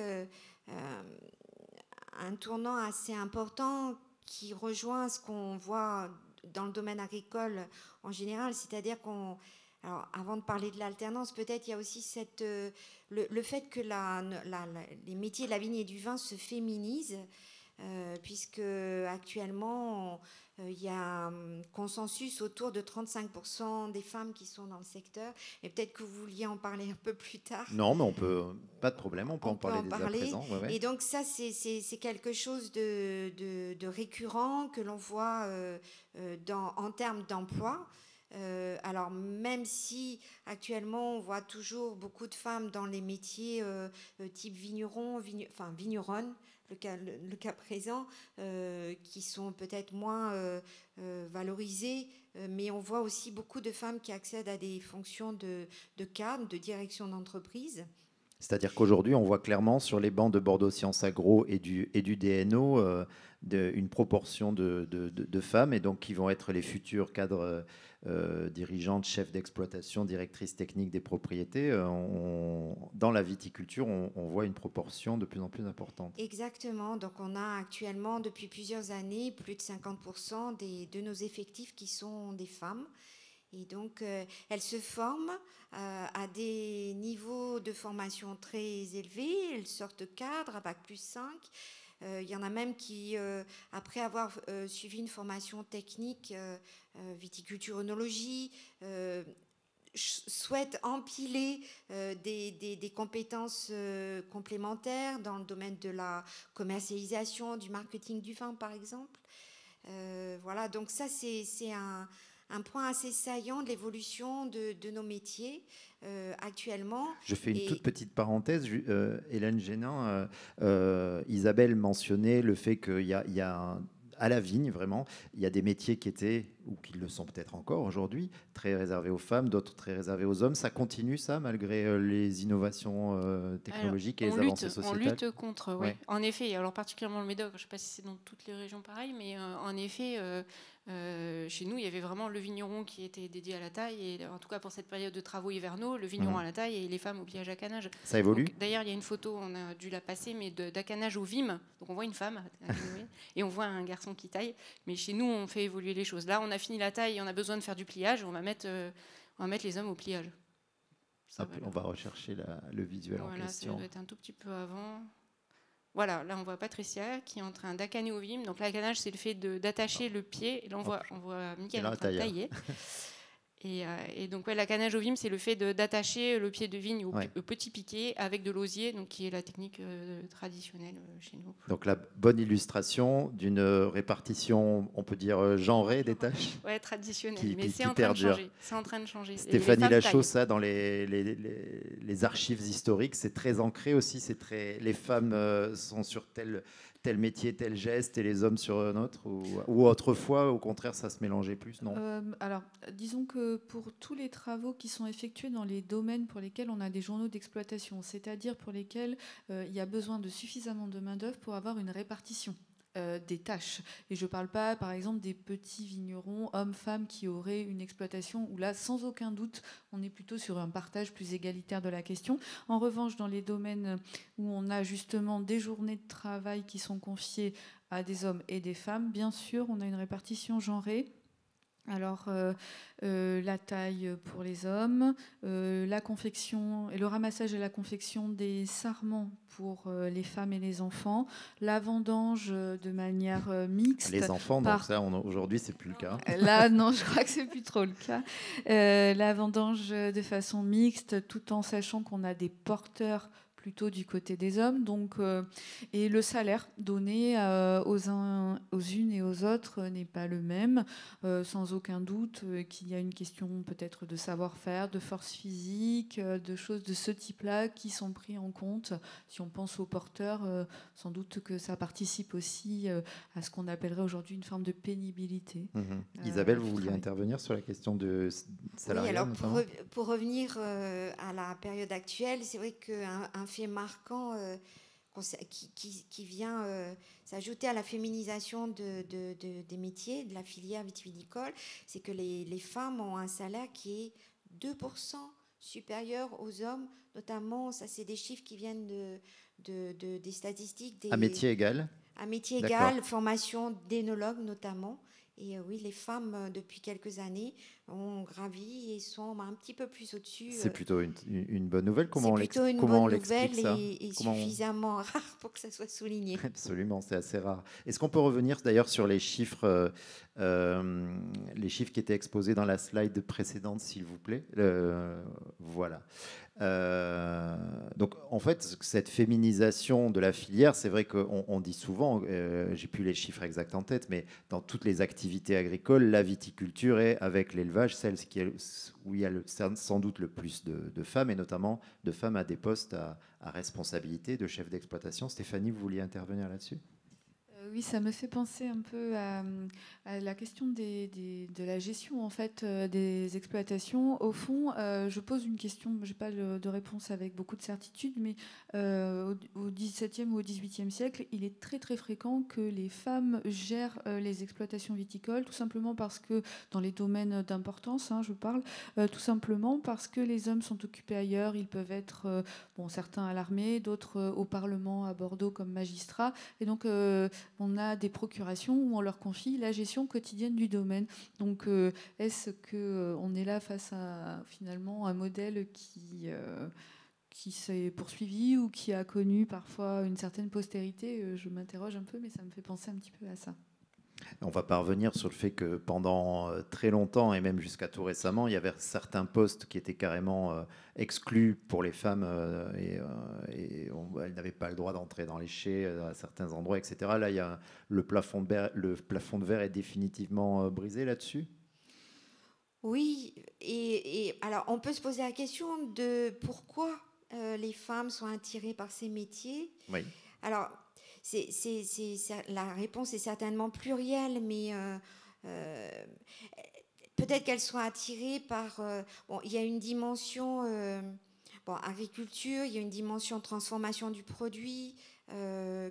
un tournant assez important qui rejoint ce qu'on voit dans le domaine agricole en général, c'est-à-dire qu'on... Alors, avant de parler de l'alternance, peut-être il y a aussi le fait que les métiers de la vigne et du vin se féminisent, puisque actuellement il y a un consensus autour de 35% des femmes qui sont dans le secteur, et peut-être que vous vouliez en parler un peu plus tard.
Non, mais pas de problème, on peut en parler dès à présent. Ouais.
Et donc ça, c'est quelque chose de récurrent que l'on voit en termes d'emploi. Alors même si actuellement on voit toujours beaucoup de femmes dans les métiers type vigneronne, le cas présent, qui sont peut-être moins valorisées, mais on voit aussi beaucoup de femmes qui accèdent à des fonctions de cadre, de direction d'entreprise.
C'est-à-dire qu'aujourd'hui, on voit clairement sur les bancs de Bordeaux Sciences Agro et du DNO une proportion de femmes, et donc qui vont être les futurs cadres dirigeantes, chefs d'exploitation, directrices techniques des propriétés. Dans la viticulture, on voit une proportion de plus en plus importante.
Exactement. Donc on a actuellement, depuis plusieurs années, plus de 50% de nos effectifs qui sont des femmes. Et donc, elles se forment à des niveaux de formation très élevés. Elles sortent cadre, à Bac+5. Il y en a même qui, après avoir suivi une formation technique, viticulture, œnologie, souhaitent empiler des compétences complémentaires dans le domaine de la commercialisation, du marketing du vin, par exemple. Voilà, donc ça, c'est un point assez saillant de l'évolution de nos métiers actuellement.
Je fais une toute petite parenthèse. Hélène Génin, Isabelle mentionnait le fait qu'il y a à la vigne, vraiment, il y a des métiers qui étaient, ou qui le sont peut-être encore aujourd'hui, très réservés aux femmes, d'autres très réservés aux hommes. Ça continue, ça, malgré les innovations technologiques et les avancées sociétales?
On lutte contre, oui. Ouais. En effet, alors particulièrement le Médoc, je ne sais pas si c'est dans toutes les régions pareil, mais en effet, chez nous, il y avait vraiment le vigneron qui était dédié à la taille, et en tout cas pour cette période de travaux hivernaux, le vigneron à la taille et les femmes au pliage à canage.
Ça évolue.
D'ailleurs, il y a une photo, on a dû la passer, mais d'accanage au vime. Donc on voit une femme et on voit un garçon qui taille. Mais chez nous, on fait évoluer les choses. Là, on a fini la taille et on a besoin de faire du pliage. On va mettre les hommes au pliage.
On va rechercher le visuel en question.
Ça doit être un tout petit peu avant. Voilà, là on voit Patricia qui est en train d'accaner au vime. Donc l'accanage, c'est le fait d'attacher le pied. Et là on voit Mickaël en train de tailler. Et donc l'accanage au vime, c'est le fait d'attacher le pied de vigne au petit piquet avec de l'osier, donc qui est la technique traditionnelle chez nous.
Donc la bonne illustration d'une répartition, on peut dire genrée des tâches.
Ouais, traditionnelle, mais c'est en train de changer. C'est en train de changer.
Stéphanie Lachaud, ça dans les archives historiques, c'est très ancré aussi. Les femmes sont sur tel métier, tel geste, et les hommes sur un autre, ou autrefois, au contraire, ça se mélangeait plus, non?
Alors, disons que pour tous les travaux qui sont effectués dans les domaines pour lesquels on a des journaux d'exploitation, c'est-à-dire pour lesquels il y a besoin de suffisamment de main-d'œuvre pour avoir une répartition des tâches. Et je ne parle pas, par exemple, des petits vignerons, hommes-femmes, qui auraient une exploitation où là, sans aucun doute, on est plutôt sur un partage plus égalitaire de la question. En revanche, dans les domaines où on a justement des journées de travail qui sont confiées à des hommes et des femmes, bien sûr, on a une répartition genrée. Alors, la taille pour les hommes, la confection et le ramassage et la confection des sarments pour les femmes et les enfants, la vendange de manière mixte.
Les enfants, donc ça, aujourd'hui, c'est plus le cas.
Là, non, je crois que c'est plus trop le cas. La vendange de façon mixte, tout en sachant qu'on a des porteurs plutôt du côté des hommes, donc, et le salaire donné aux unes et aux autres n'est pas le même, sans aucun doute qu'il y a une question peut-être de savoir-faire, de force physique, de choses de ce type-là qui sont pris en compte. Si on pense aux porteurs, sans doute que ça participe aussi à ce qu'on appellerait aujourd'hui une forme de pénibilité.
Isabelle, vous vouliez intervenir sur la question de salariat?
Oui, alors pour revenir à la période actuelle, c'est vrai qu'un fait marquant qui vient s'ajouter à la féminisation des métiers, de la filière vitivinicole, c'est que les femmes ont un salaire qui est 2% supérieur aux hommes, notamment, ça c'est des chiffres qui viennent des statistiques.
À métier égal?
À métier égal, formation d'énologue notamment. Et oui, les femmes, depuis quelques années, ont gravi et sont un petit peu plus au-dessus.
C'est plutôt une bonne nouvelle.
Comment on l'explique ça? C'est plutôt une bonne nouvelle et suffisamment rare pour que ça soit souligné.
Absolument, c'est assez rare. Est-ce qu'on peut revenir d'ailleurs sur les chiffres qui étaient exposés dans la slide précédente, s'il vous plaît? Voilà. Donc, en fait, cette féminisation de la filière, c'est vrai qu'on dit souvent, j'ai plus les chiffres exacts en tête, mais dans toutes les activités agricoles, la viticulture est, avec l'élevage, celle où il y a sans doute le plus de femmes, et notamment de femmes à des postes à responsabilité, de chef d'exploitation. Stéphanie, vous vouliez intervenir là-dessus?
Oui, ça me fait penser un peu à la question de la gestion en fait, des exploitations. Au fond, je pose une question, je n'ai pas de réponse avec beaucoup de certitude, mais au XVIIe ou au XVIIIe siècle, il est très très fréquent que les femmes gèrent les exploitations viticoles, tout simplement parce que, dans les domaines d'importance, je parle, tout simplement parce que les hommes sont occupés ailleurs. Ils peuvent être, certains à l'armée, d'autres au Parlement à Bordeaux comme magistrats, et donc on a des procurations où on leur confie la gestion quotidienne du domaine. Donc, est-ce qu'on est là face à finalement un modèle qui s'est poursuivi ou qui a connu parfois une certaine postérité? Je m'interroge un peu, mais ça me fait penser un petit peu à ça.
On va pas revenir sur le fait que pendant très longtemps, et même jusqu'à tout récemment, il y avait certains postes qui étaient carrément exclus pour les femmes et elles n'avaient pas le droit d'entrer dans les chais à certains endroits, etc. Là, il y a le plafond de verre est définitivement brisé là-dessus.
Oui, et alors on peut se poser la question de pourquoi les femmes sont attirées par ces métiers.
Oui.
Alors, la réponse est certainement plurielle, mais peut-être qu'elles sont attirées par... il y a une dimension agriculture, il y a une dimension transformation du produit,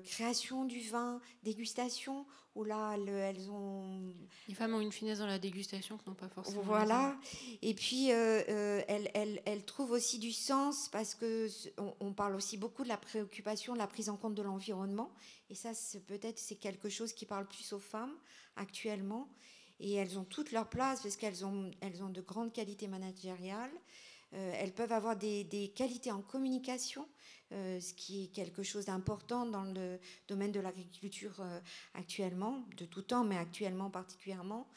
création du vin, dégustation, où là, elles ont...
Les femmes ont une finesse dans la dégustation que n'ont pas forcément.
Voilà. Et puis, elles trouvent aussi du sens parce qu'on parle aussi beaucoup de la préoccupation, de la prise en compte de l'environnement. Et ça, peut-être, c'est quelque chose qui parle plus aux femmes actuellement. Et elles ont toute leur place parce qu'elles ont de grandes qualités managériales. Elles peuvent avoir des qualités en communication, ce qui est quelque chose d'important dans le domaine de l'agriculture actuellement, de tout temps, mais actuellement particulièrement.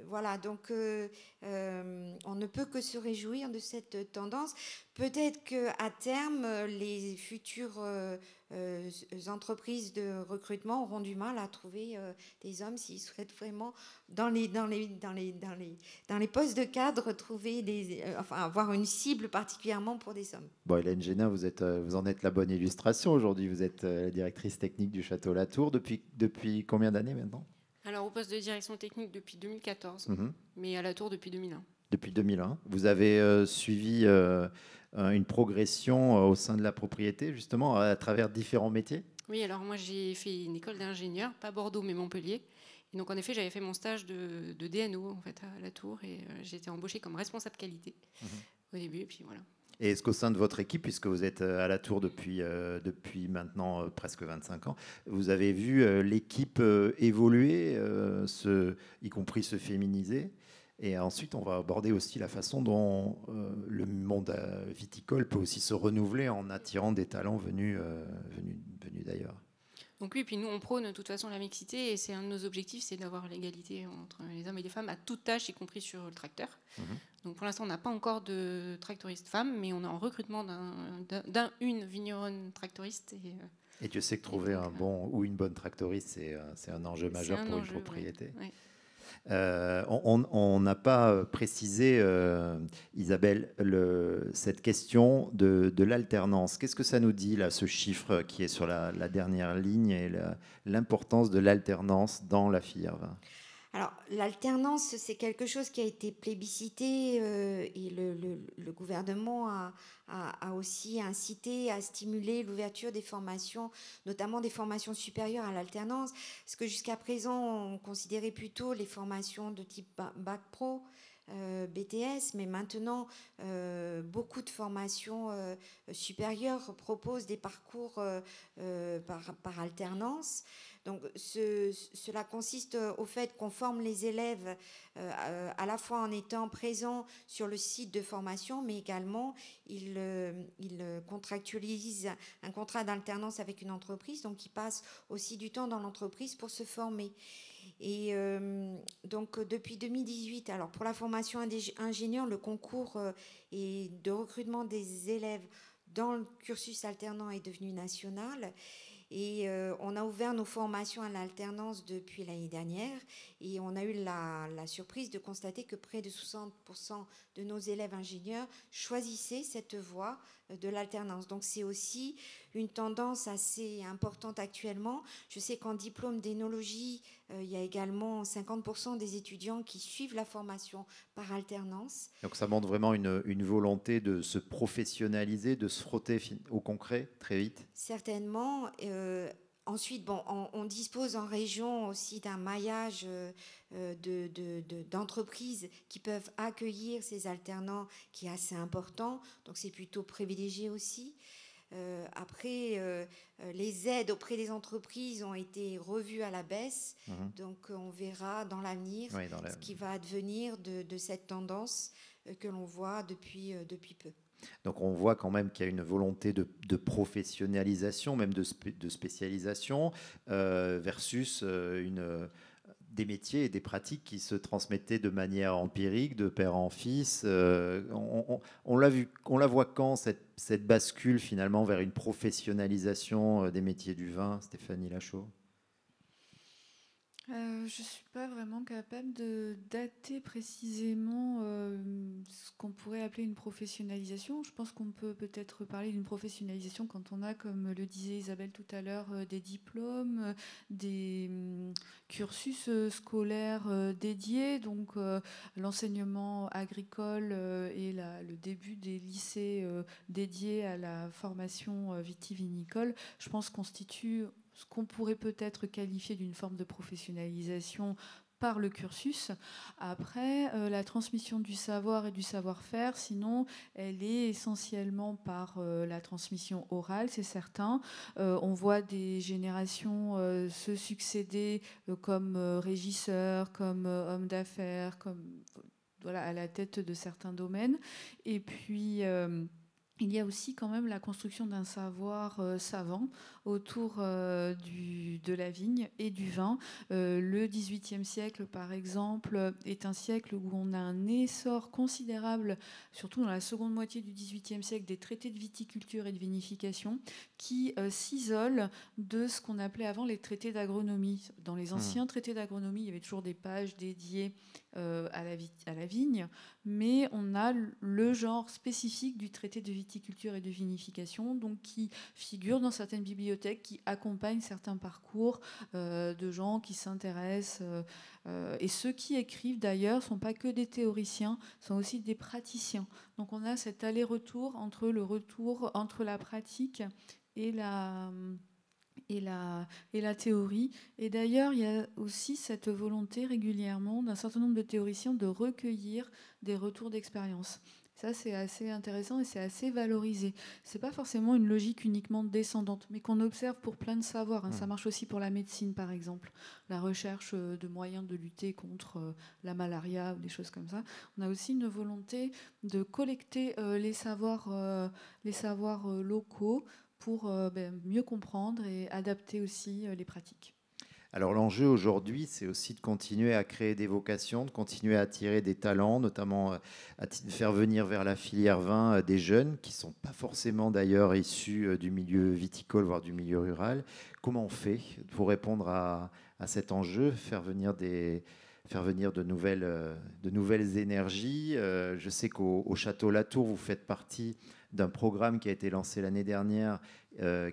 Voilà, donc on ne peut que se réjouir de cette tendance. Peut-être qu'à terme, les futures entreprises de recrutement auront du mal à trouver des hommes s'ils souhaitent vraiment, dans les postes de cadre, trouver avoir une cible particulièrement pour des hommes.
Bon, Hélène Génin, vous en êtes la bonne illustration aujourd'hui. Vous êtes la directrice technique du Château Latour depuis combien d'années maintenant?
Alors, au poste de direction technique depuis 2014, mais à la Tour depuis 2001.
Depuis 2001. Vous avez suivi une progression au sein de la propriété, justement, à travers différents métiers?
Oui, alors moi, j'ai fait une école d'ingénieur, pas Bordeaux, mais Montpellier. Et donc, en effet, j'avais fait mon stage de DNO en fait, à la Tour et j'ai été embauchée comme responsable qualité au début. Et puis voilà.
Et est-ce qu'au sein de votre équipe, puisque vous êtes à la Tour depuis maintenant presque 25 ans, vous avez vu l'équipe évoluer, y compris se féminiser? Et ensuite, on va aborder aussi la façon dont le monde viticole peut aussi se renouveler en attirant des talents venus d'ailleurs.
Donc oui, puis nous, on prône de toute façon la mixité, et c'est un de nos objectifs, c'est d'avoir l'égalité entre les hommes et les femmes à toute tâche, y compris sur le tracteur. Donc pour l'instant, on n'a pas encore de tractoriste femme, mais on est en recrutement d'une vigneronne tractoriste.
Et tu sais que trouver un bon ou une bonne tractoriste, c'est un enjeu majeur pour une propriété.
Oui.
On n'a pas précisé, Isabelle, cette question de l'alternance. Qu'est-ce que ça nous dit, là, ce chiffre qui est sur la dernière ligne, et l'importance de l'alternance dans la filière vin?
Alors, l'alternance, c'est quelque chose qui a été plébiscité et le gouvernement a aussi incité à stimuler l'ouverture des formations, notamment des formations supérieures à l'alternance, parce que jusqu'à présent, on considérait plutôt les formations de type bac pro, BTS, mais maintenant, beaucoup de formations supérieures proposent des parcours par alternance. Donc, cela consiste au fait qu'on forme les élèves à la fois en étant présents sur le site de formation, mais également ils contractualisent un contrat d'alternance avec une entreprise, donc ils passent aussi du temps dans l'entreprise pour se former. Et donc depuis 2018, alors pour la formation ingénieur, le concours et de recrutement des élèves dans le cursus alternant est devenu national. Et on a ouvert nos formations à l'alternance depuis l'année dernière, et on a eu la surprise de constater que près de 60% de nos élèves ingénieurs choisissaient cette voie de l'alternance. Donc c'est aussi une tendance assez importante actuellement. Je sais qu'en diplôme d'énologie, il y a également 50% des étudiants qui suivent la formation par alternance.
Donc ça montre vraiment une volonté de se professionnaliser, de se frotter au concret très vite.
Certainement. Ensuite, bon, on dispose en région aussi d'un maillage d'entreprises qui peuvent accueillir ces alternants qui est assez important. Donc c'est plutôt privilégié aussi. Après, les aides auprès des entreprises ont été revues à la baisse. Donc on verra dans l'avenir ce qui va advenir de cette tendance que l'on voit depuis peu.
Donc on voit quand même qu'il y a une volonté de professionnalisation, même de spécialisation, versus des métiers et des pratiques qui se transmettaient de manière empirique, de père en fils. On la voit quand, cette bascule finalement vers une professionnalisation des métiers du vin, Stéphanie Lachaud?
Je ne suis pas vraiment capable de dater précisément ce qu'on pourrait appeler une professionnalisation. Je pense qu'on peut peut-être parler d'une professionnalisation quand on a, comme le disait Isabelle tout à l'heure, des diplômes, des cursus scolaires dédiés, donc l'enseignement agricole et le début des lycées dédiés à la formation vitivinicole, je pense, constitue ce qu'on pourrait peut-être qualifier d'une forme de professionnalisation par le cursus. Après, la transmission du savoir et du savoir-faire, sinon, elle est essentiellement par la transmission orale, c'est certain. On voit des générations se succéder comme régisseurs, comme hommes d'affaires, comme à la tête de certains domaines. Et puis il y a aussi quand même la construction d'un savoir savant autour de la vigne et du vin. Le XVIIIe siècle, par exemple, est un siècle où on a un essor considérable, surtout dans la seconde moitié du XVIIIe siècle, des traités de viticulture et de vinification qui s'isolent de ce qu'on appelait avant les traités d'agronomie. Dans les anciens traités d'agronomie, il y avait toujours des pages dédiées à la vigne, mais on a le genre spécifique du traité de viticulture et de vinification, donc qui figure dans certaines bibliothèques, qui accompagne certains parcours de gens qui s'intéressent. Et ceux qui écrivent, d'ailleurs, ne sont pas que des théoriciens, sont aussi des praticiens. Donc on a cet aller-retour entre la pratique et la théorie. Et d'ailleurs, il y a aussi cette volonté régulièrement d'un certain nombre de théoriciens de recueillir des retours d'expérience. Ça, c'est assez intéressant et c'est assez valorisé. C'est pas forcément une logique uniquement descendante, mais qu'on observe pour plein de savoirs. Ça marche aussi pour la médecine, par exemple. La recherche de moyens de lutter contre la malaria ou des choses comme ça. On a aussi une volonté de collecter les savoirs locaux pour mieux comprendre et adapter aussi les pratiques.
Alors l'enjeu aujourd'hui, c'est aussi de continuer à créer des vocations, de continuer à attirer des talents, notamment à faire venir vers la filière vin des jeunes qui ne sont pas forcément d'ailleurs issus du milieu viticole, voire du milieu rural. Comment on fait pour répondre à cet enjeu, faire venir de nouvelles énergies? Je sais qu'au Château Latour, vous faites partie d'un programme qui a été lancé l'année dernière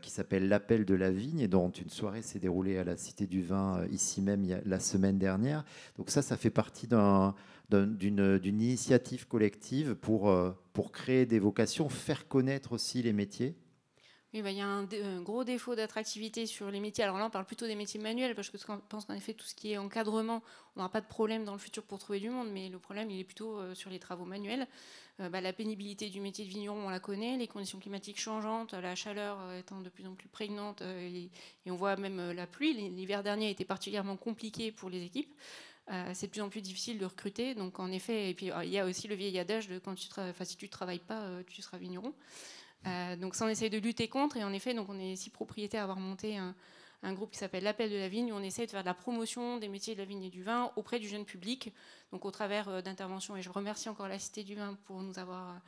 qui s'appelle l'Appel de la Vigne et dont une soirée s'est déroulée à la Cité du Vin ici même la semaine dernière. Donc ça fait partie d'une initiative collective pour créer des vocations, faire connaître aussi les métiers.
Oui, il y a un gros défaut d'attractivité sur les métiers. Alors là, on parle plutôt des métiers manuels, parce que je pense qu'en effet, tout ce qui est encadrement, on n'aura pas de problème dans le futur pour trouver du monde, mais le problème, il est plutôt sur les travaux manuels. La pénibilité du métier de vigneron, on la connaît, les conditions climatiques changeantes, la chaleur étant de plus en plus prégnante, et on voit même la pluie. L'hiver dernier a été particulièrement compliqué pour les équipes. C'est de plus en plus difficile de recruter. Donc en effet, et puis il y a aussi le vieil adage de si tu ne travailles pas, tu seras vigneron. Donc ça, on essaye de lutter contre, et en effet, donc on est si propriétaire à avoir monté un groupe qui s'appelle l'Appel de la Vigne, où on essaye de faire de la promotion des métiers de la vigne et du vin auprès du jeune public, donc au travers d'interventions. Et je remercie encore la Cité du Vin pour nous avoir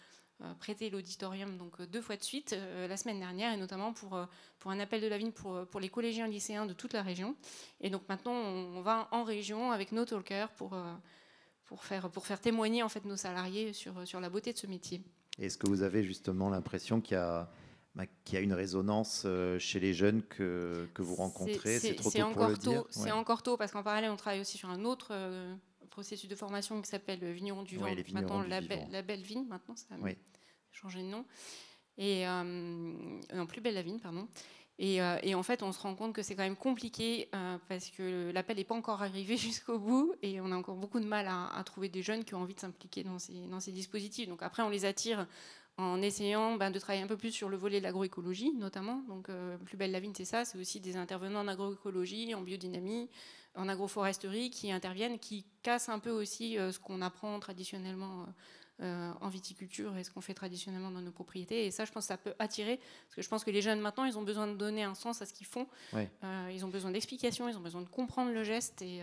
prêté l'auditorium donc 2 fois de suite la semaine dernière, et notamment pour un appel de la vigne pour les collégiens lycéens de toute la région. Et donc maintenant, on va en région avec nos talkers pour faire témoigner en fait nos salariés sur la beauté de ce métier.
Est-ce que vous avez justement l'impression qu'il y a une résonance chez les jeunes que vous rencontrez? C'est trop tôt pour le dire.
C'est encore tôt, parce qu'en parallèle, on travaille aussi sur un autre processus de formation qui s'appelle Vigneron du Vent.
Oui, maintenant,
la Belle Vigne, maintenant, ça a changé de nom. Et non, Plus Belle la Vigne, pardon. Et en fait, on se rend compte que c'est quand même compliqué parce que l'appel n'est pas encore arrivé jusqu'au bout, et on a encore beaucoup de mal à trouver des jeunes qui ont envie de s'impliquer dans ces dispositifs. Donc après, on les attire en essayant de travailler un peu plus sur le volet de l'agroécologie, notamment. Donc Plus Belle la Vigne, c'est ça. C'est aussi des intervenants en agroécologie, en biodynamie, en agroforesterie qui interviennent, qui cassent un peu aussi ce qu'on apprend traditionnellement en viticulture et ce qu'on fait traditionnellement dans nos propriétés. Et ça, je pense que ça peut attirer, parce que je pense que les jeunes maintenant, ils ont besoin de donner un sens à ce qu'ils font.
Ouais.
Ils ont besoin d'explications, ils ont besoin de comprendre le geste, et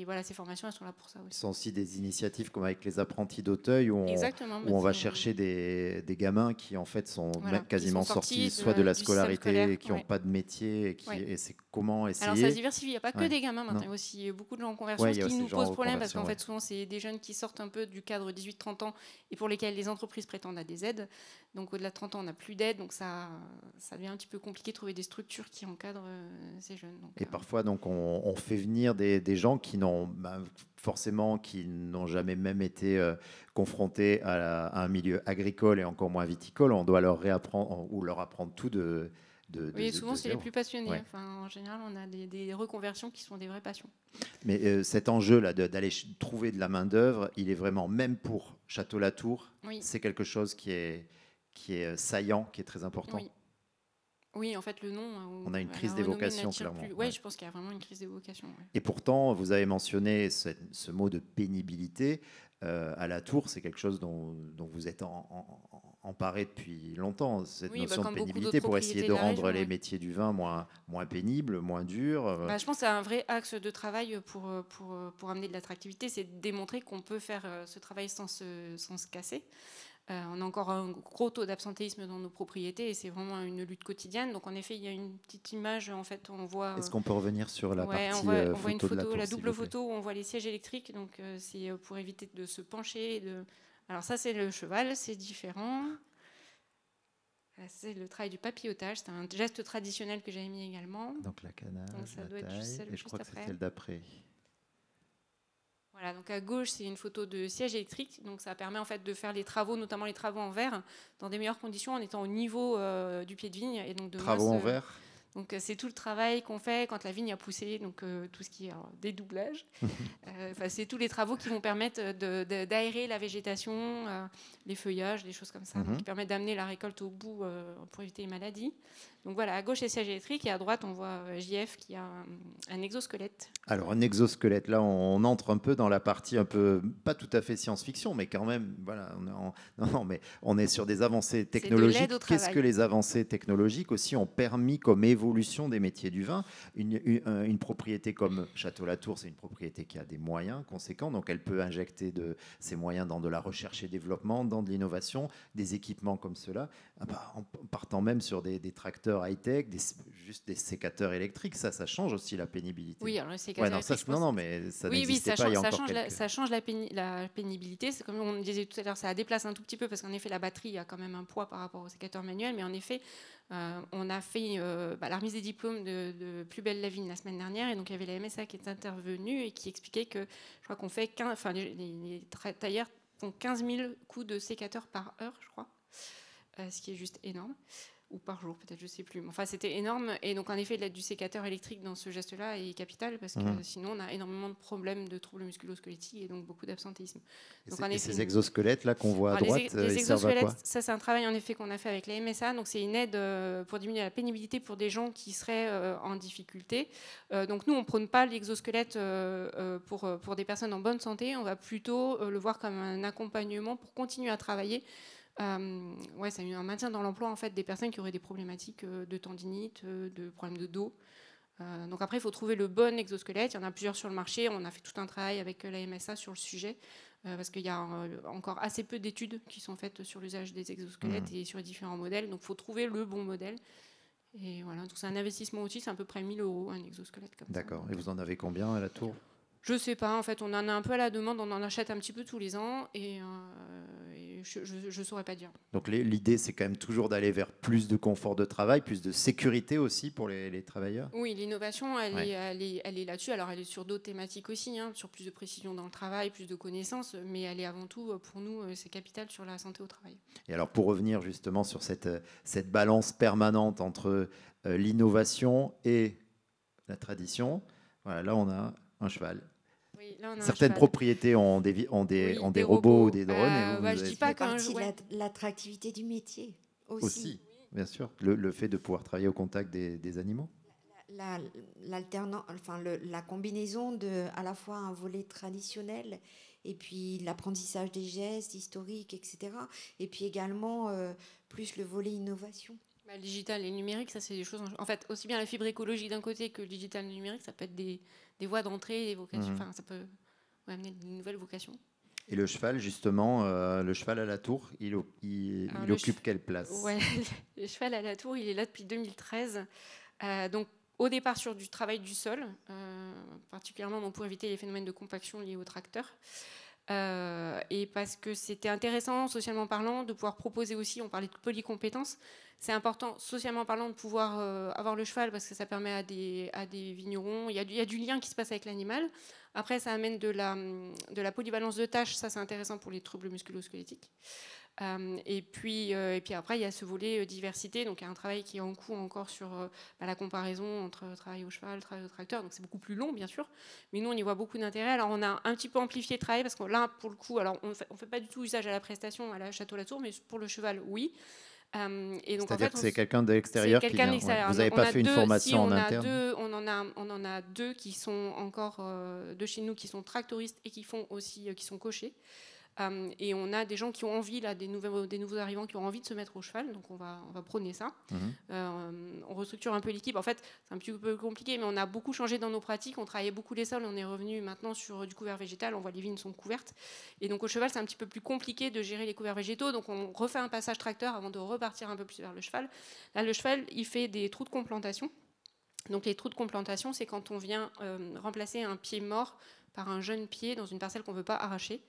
voilà, ces formations, elles sont là pour ça aussi.
Ce sont aussi des initiatives comme avec les apprentis d'Auteuil où on va chercher des gamins qui en fait sont quasiment sortis soit de la scolarité et qui n'ont pas de métier, et c'est comment essayer.
Alors ça se diversifie, il n'y a pas que des gamins maintenant, il y a aussi beaucoup de gens en conversion, ce qui nous pose problème, parce qu'en fait souvent c'est des jeunes qui sortent un peu du cadre 18-30 ans et pour lesquels les entreprises prétendent à des aides. Donc au-delà de 30 ans, on n'a plus d'aide, donc ça devient un petit peu compliqué de trouver des structures qui encadrent ces jeunes. Donc,
et parfois, donc, on fait venir des gens qui n'ont forcément qui n'ont jamais même été confrontés à un milieu agricole et encore moins viticole. On doit leur réapprendre ou leur apprendre tout
oui, souvent c'est les plus passionnés.
Ouais.
Enfin, en général, on a des reconversions qui sont des vraies passions.
Mais cet enjeu-là d'aller trouver de la main-d'œuvre, il est vraiment, même pour Château Latour, c'est quelque chose qui est saillant, qui est très important.
Oui, en fait, le nom.
On a une crise des vocations, clairement.
Oui, je pense qu'il y a vraiment une crise des vocations. Ouais.
Et pourtant, vous avez mentionné ce mot de pénibilité. À la Tour, c'est quelque chose dont vous êtes emparé depuis longtemps, cette notion de pénibilité, pour essayer de rendre les métiers du vin moins pénibles, moins durs.
Je pense que c'est un vrai axe de travail pour amener de l'attractivité, c'est de démontrer qu'on peut faire ce travail sans se casser. On a encore un gros taux d'absentéisme dans nos propriétés et c'est vraiment une lutte quotidienne. Donc en effet, il y a une petite image, en fait, on voit...
Est-ce qu'on peut revenir sur la partie
on voit une
photo de la tour,
la double photo où on voit les sièges électriques, donc c'est pour éviter de se pencher. Alors ça, c'est le cheval, c'est différent. Là, c'est le travail du papillotage, c'est un geste traditionnel que j'avais mis également.
Donc la canage, donc
ça
doit être celle et je crois que c'est celle d'après.
Voilà, donc à gauche, c'est une photo de siège électrique. Donc ça permet en fait de faire les travaux, notamment les travaux en verre, dans des meilleures conditions en étant au niveau du pied de vigne. Et donc de
travaux en verre.
Donc c'est tout le travail qu'on fait quand la vigne a poussé, donc tout ce qui est dédoublage. C'est tous les travaux qui vont permettre d'aérer la végétation, les feuillages, des choses comme ça, donc qui permettent d'amener la récolte au bout pour éviter les maladies. Donc voilà, à gauche c'est siège électrique et à droite on voit JF qui a un exosquelette.
Alors un exosquelette, là on entre un peu dans la partie un peu, pas tout à fait science-fiction, mais quand même, voilà, mais on est sur des avancées technologiques. Qu'est-ce que les avancées technologiques aussi ont permis comme évolution des métiers du vin? Une propriété comme Château-Latour, c'est une propriété qui a des moyens conséquents, donc elle peut injecter ses moyens dans de la recherche et développement, dans de l'innovation, des équipements comme cela, en partant même sur des tracteurs high-tech, juste des sécateurs électriques, ça change aussi la pénibilité.
Oui, alors les sécateurs électriques,
mais ça n'existait pas il y a encore quelques...
ça change la pénibilité. C'est comme on disait tout à l'heure, ça la déplace un tout petit peu parce qu'en effet, la batterie a quand même un poids par rapport au sécateur manuel. Mais en effet, on a fait la remise des diplômes de Plus belle la vigne la semaine dernière. Et donc, il y avait la MSA qui est intervenue et qui expliquait que je crois qu'on fait les tailleurs font 15 000 coups de sécateur par heure, je crois. Ce qui est juste énorme. Ou par jour, peut-être, je ne sais plus. Enfin, c'était énorme. Et donc, en effet, l'aide du sécateur électrique dans ce geste-là est capital parce que sinon, on a énormément de problèmes de troubles musculo-squelettiques et donc beaucoup d'absentéisme.
Et ces exosquelettes-là qu'on voit à droite,
les
ils servent à quoi?
Ça, c'est un travail, en effet, qu'on a fait avec la MSA. Donc, c'est une aide pour diminuer la pénibilité pour des gens qui seraient en difficulté. Donc, nous, on ne prône pas l'exosquelette pour des personnes en bonne santé. On va plutôt le voir comme un accompagnement pour continuer à travailler. Ça a eu un maintien dans l'emploi en fait des personnes qui auraient des problématiques de tendinite, de problèmes de dos. Donc après, il faut trouver le bon exosquelette. Il y en a plusieurs sur le marché. On a fait tout un travail avec la MSA sur le sujet parce qu'il y a encore assez peu d'études qui sont faites sur l'usage des exosquelettes et sur les différents modèles. Donc il faut trouver le bon modèle. Et voilà, donc c'est un investissement aussi, c'est à peu près 1 000 € un exosquelette comme ça.
D'accord. Et vous en avez combien à la tour?
Je sais pas, en fait, on en a un peu à la demande, on en achète un petit peu tous les ans et je saurais pas dire.
Donc l'idée, c'est quand même toujours d'aller vers plus de confort de travail, plus de sécurité aussi pour les travailleurs.
Oui, l'innovation, elle est là-dessus. Alors, elle est sur d'autres thématiques aussi, sur plus de précision dans le travail, plus de connaissances, mais elle est avant tout, pour nous, c'est capital sur la santé au travail.
Et alors, pour revenir justement sur cette balance permanente entre l'innovation et la tradition, voilà, là, on a un cheval.
Oui, là,
certaines propriétés ont des robots ou des drones.
Je dis pas partie de l'attractivité du métier aussi.
Bien sûr, le fait de pouvoir travailler au contact des animaux.
La combinaison de à la fois un volet traditionnel et puis l'apprentissage des gestes historiques, etc. Et puis également plus le volet innovation.
Le digital et le numérique, ça c'est des choses... En fait, aussi bien la fibre écologique d'un côté que le digital et le numérique, ça peut être des voies d'entrée, des vocations. Enfin, ça peut amener de nouvelles vocations.
Et le cheval, justement, le cheval à la tour, il occupe quelle place?
Le cheval à la tour, il est là depuis 2013. Donc, au départ sur du travail du sol, particulièrement pour éviter les phénomènes de compaction liés au tracteur. Et parce que c'était intéressant, socialement parlant, de pouvoir proposer aussi, on parlait de polycompétences, c'est important, socialement parlant, de pouvoir avoir le cheval parce que ça permet à des vignerons, il y a du lien qui se passe avec l'animal. Après, ça amène de la polyvalence de tâches, ça c'est intéressant pour les troubles musculo-squelettiques. Et puis après, il y a ce volet diversité, donc il y a un travail qui est en cours encore sur la comparaison entre travail au cheval, travail au tracteur, donc c'est beaucoup plus long bien sûr, mais nous on y voit beaucoup d'intérêt. Alors on a un petit peu amplifié le travail parce que là pour le coup, alors on fait pas du tout usage à la prestation à la Château-Latour, mais pour le cheval oui.
Et donc, c'est-à-dire que c'est quelqu'un de l'extérieur qui vient. Vous n'avez pas fait une formation en interne?
On en a deux qui sont encore de chez nous, qui sont tractoristes et qui font aussi, qui sont cochers. Et on a des gens qui ont envie, là, des nouveaux arrivants qui ont envie de se mettre au cheval, donc on va prôner ça. On restructure un peu l'équipe. En fait, c'est un petit peu compliqué, mais on a beaucoup changé dans nos pratiques. On travaillait beaucoup les sols, on est revenu maintenant sur du couvert végétal. On voit les vignes sont couvertes. Et donc au cheval, c'est un petit peu plus compliqué de gérer les couverts végétaux. Donc on refait un passage tracteur avant de repartir un peu plus vers le cheval. Là, le cheval, il fait des trous de complantation. Donc les trous de complantation, c'est quand on vient remplacer un pied mort par un jeune pied dans une parcelle qu'on ne veut pas arracher.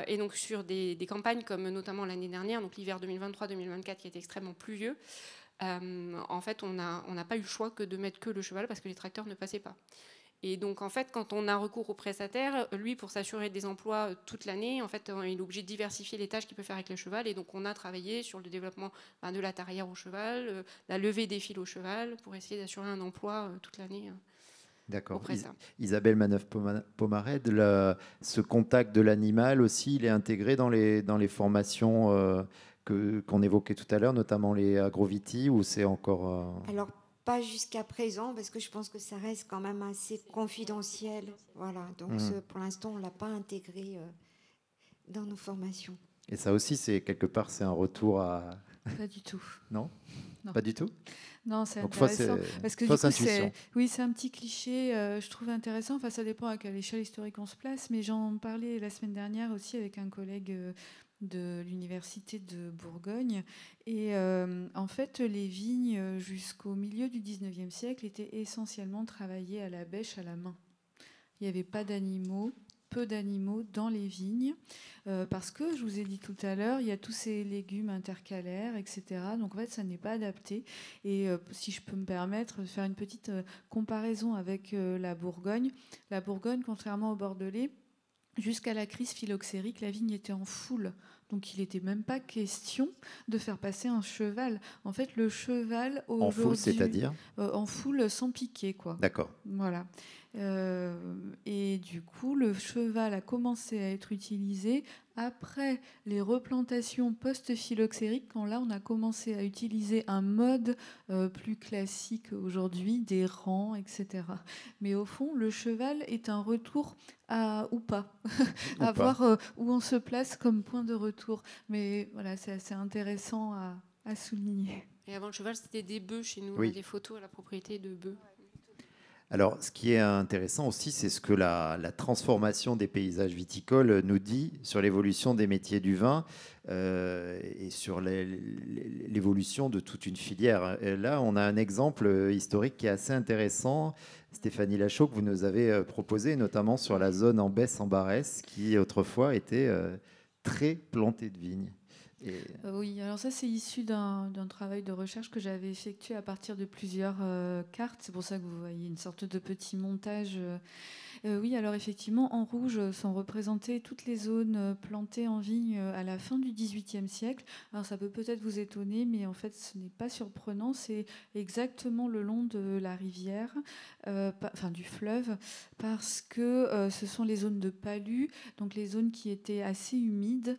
Et donc sur des campagnes comme notamment l'année dernière, donc l'hiver 2023-2024 qui était extrêmement pluvieux, en fait on n'a pas eu le choix que de mettre que le cheval parce que les tracteurs ne passaient pas. Et donc, en fait, quand on a recours au prestataire, lui, pour s'assurer des emplois toute l'année, en fait, il est obligé de diversifier les tâches qu'il peut faire avec le cheval. Et donc, on a travaillé sur le développement de la tarière au cheval, la levée des fils au cheval, pour essayer d'assurer un emploi toute l'année.
D'accord. Isabelle Manœuvre-Pomarède, ce contact de l'animal aussi, il est intégré dans les formations qu'on évoquait tout à l'heure, notamment les agroviti, ou c'est encore...
Alors, pas jusqu'à présent, parce que je pense que ça reste quand même assez confidentiel. Voilà, donc pour l'instant, on ne l'a pas intégré dans nos formations.
Et ça aussi, quelque part, c'est un retour à...
Pas du tout.
Non, pas du tout.
Non, c'est
donc
intéressant. Parce que
fausse
du coup,
intuition.
c'est un petit cliché, je trouve intéressant. Enfin, ça dépend à quelle échelle historique on se place, mais j'en parlais la semaine dernière aussi avec un collègue de l'université de Bourgogne. Et en fait, les vignes, jusqu'au milieu du 19e siècle, étaient essentiellement travaillées à la bêche, à la main. Il n'y avait pas d'animaux, peu d'animaux dans les vignes, parce que, je vous ai dit tout à l'heure, il y a tous ces légumes intercalaires, etc. Donc en fait, ça n'est pas adapté. Et si je peux me permettre de faire une petite comparaison avec la Bourgogne, contrairement au Bordelais, jusqu'à la crise phylloxérique, la vigne était en foule. Donc il n'était même pas question de faire passer un cheval. En fait, le cheval aujourd'hui...
En foule, c'est-à-dire
en foule sans piquer, quoi.
D'accord.
Voilà. Et du coup, le cheval a commencé à être utilisé après les replantations post-phylloxériques, quand là, on a commencé à utiliser un mode plus classique aujourd'hui, des rangs, etc. Mais au fond, le cheval est un retour ou pas, à voir où on se place comme point de retour. Mais voilà, c'est assez intéressant à souligner.
Et avant le cheval, c'était des bœufs chez nous.
Oui.
On a des photos à la propriété de bœufs.
Alors, ce qui est intéressant aussi, c'est ce que la transformation des paysages viticoles nous dit sur l'évolution des métiers du vin et sur l'évolution de toute une filière. Et là, on a un exemple historique qui est assez intéressant. Stéphanie Lachaud, que vous nous avez proposé, notamment sur la zone en Besse-en-Barès, qui autrefois était très plantée de vignes.
Oui, alors ça c'est issu d'un travail de recherche que j'avais effectué à partir de plusieurs cartes. C'est pour ça que vous voyez une sorte de petit montage. Oui, alors effectivement, en rouge sont représentées toutes les zones plantées en vigne à la fin du XVIIIe siècle. Alors ça peut peut-être vous étonner, mais en fait ce n'est pas surprenant. C'est exactement le long de la rivière, du fleuve, parce que ce sont les zones de palud, donc les zones qui étaient assez humides.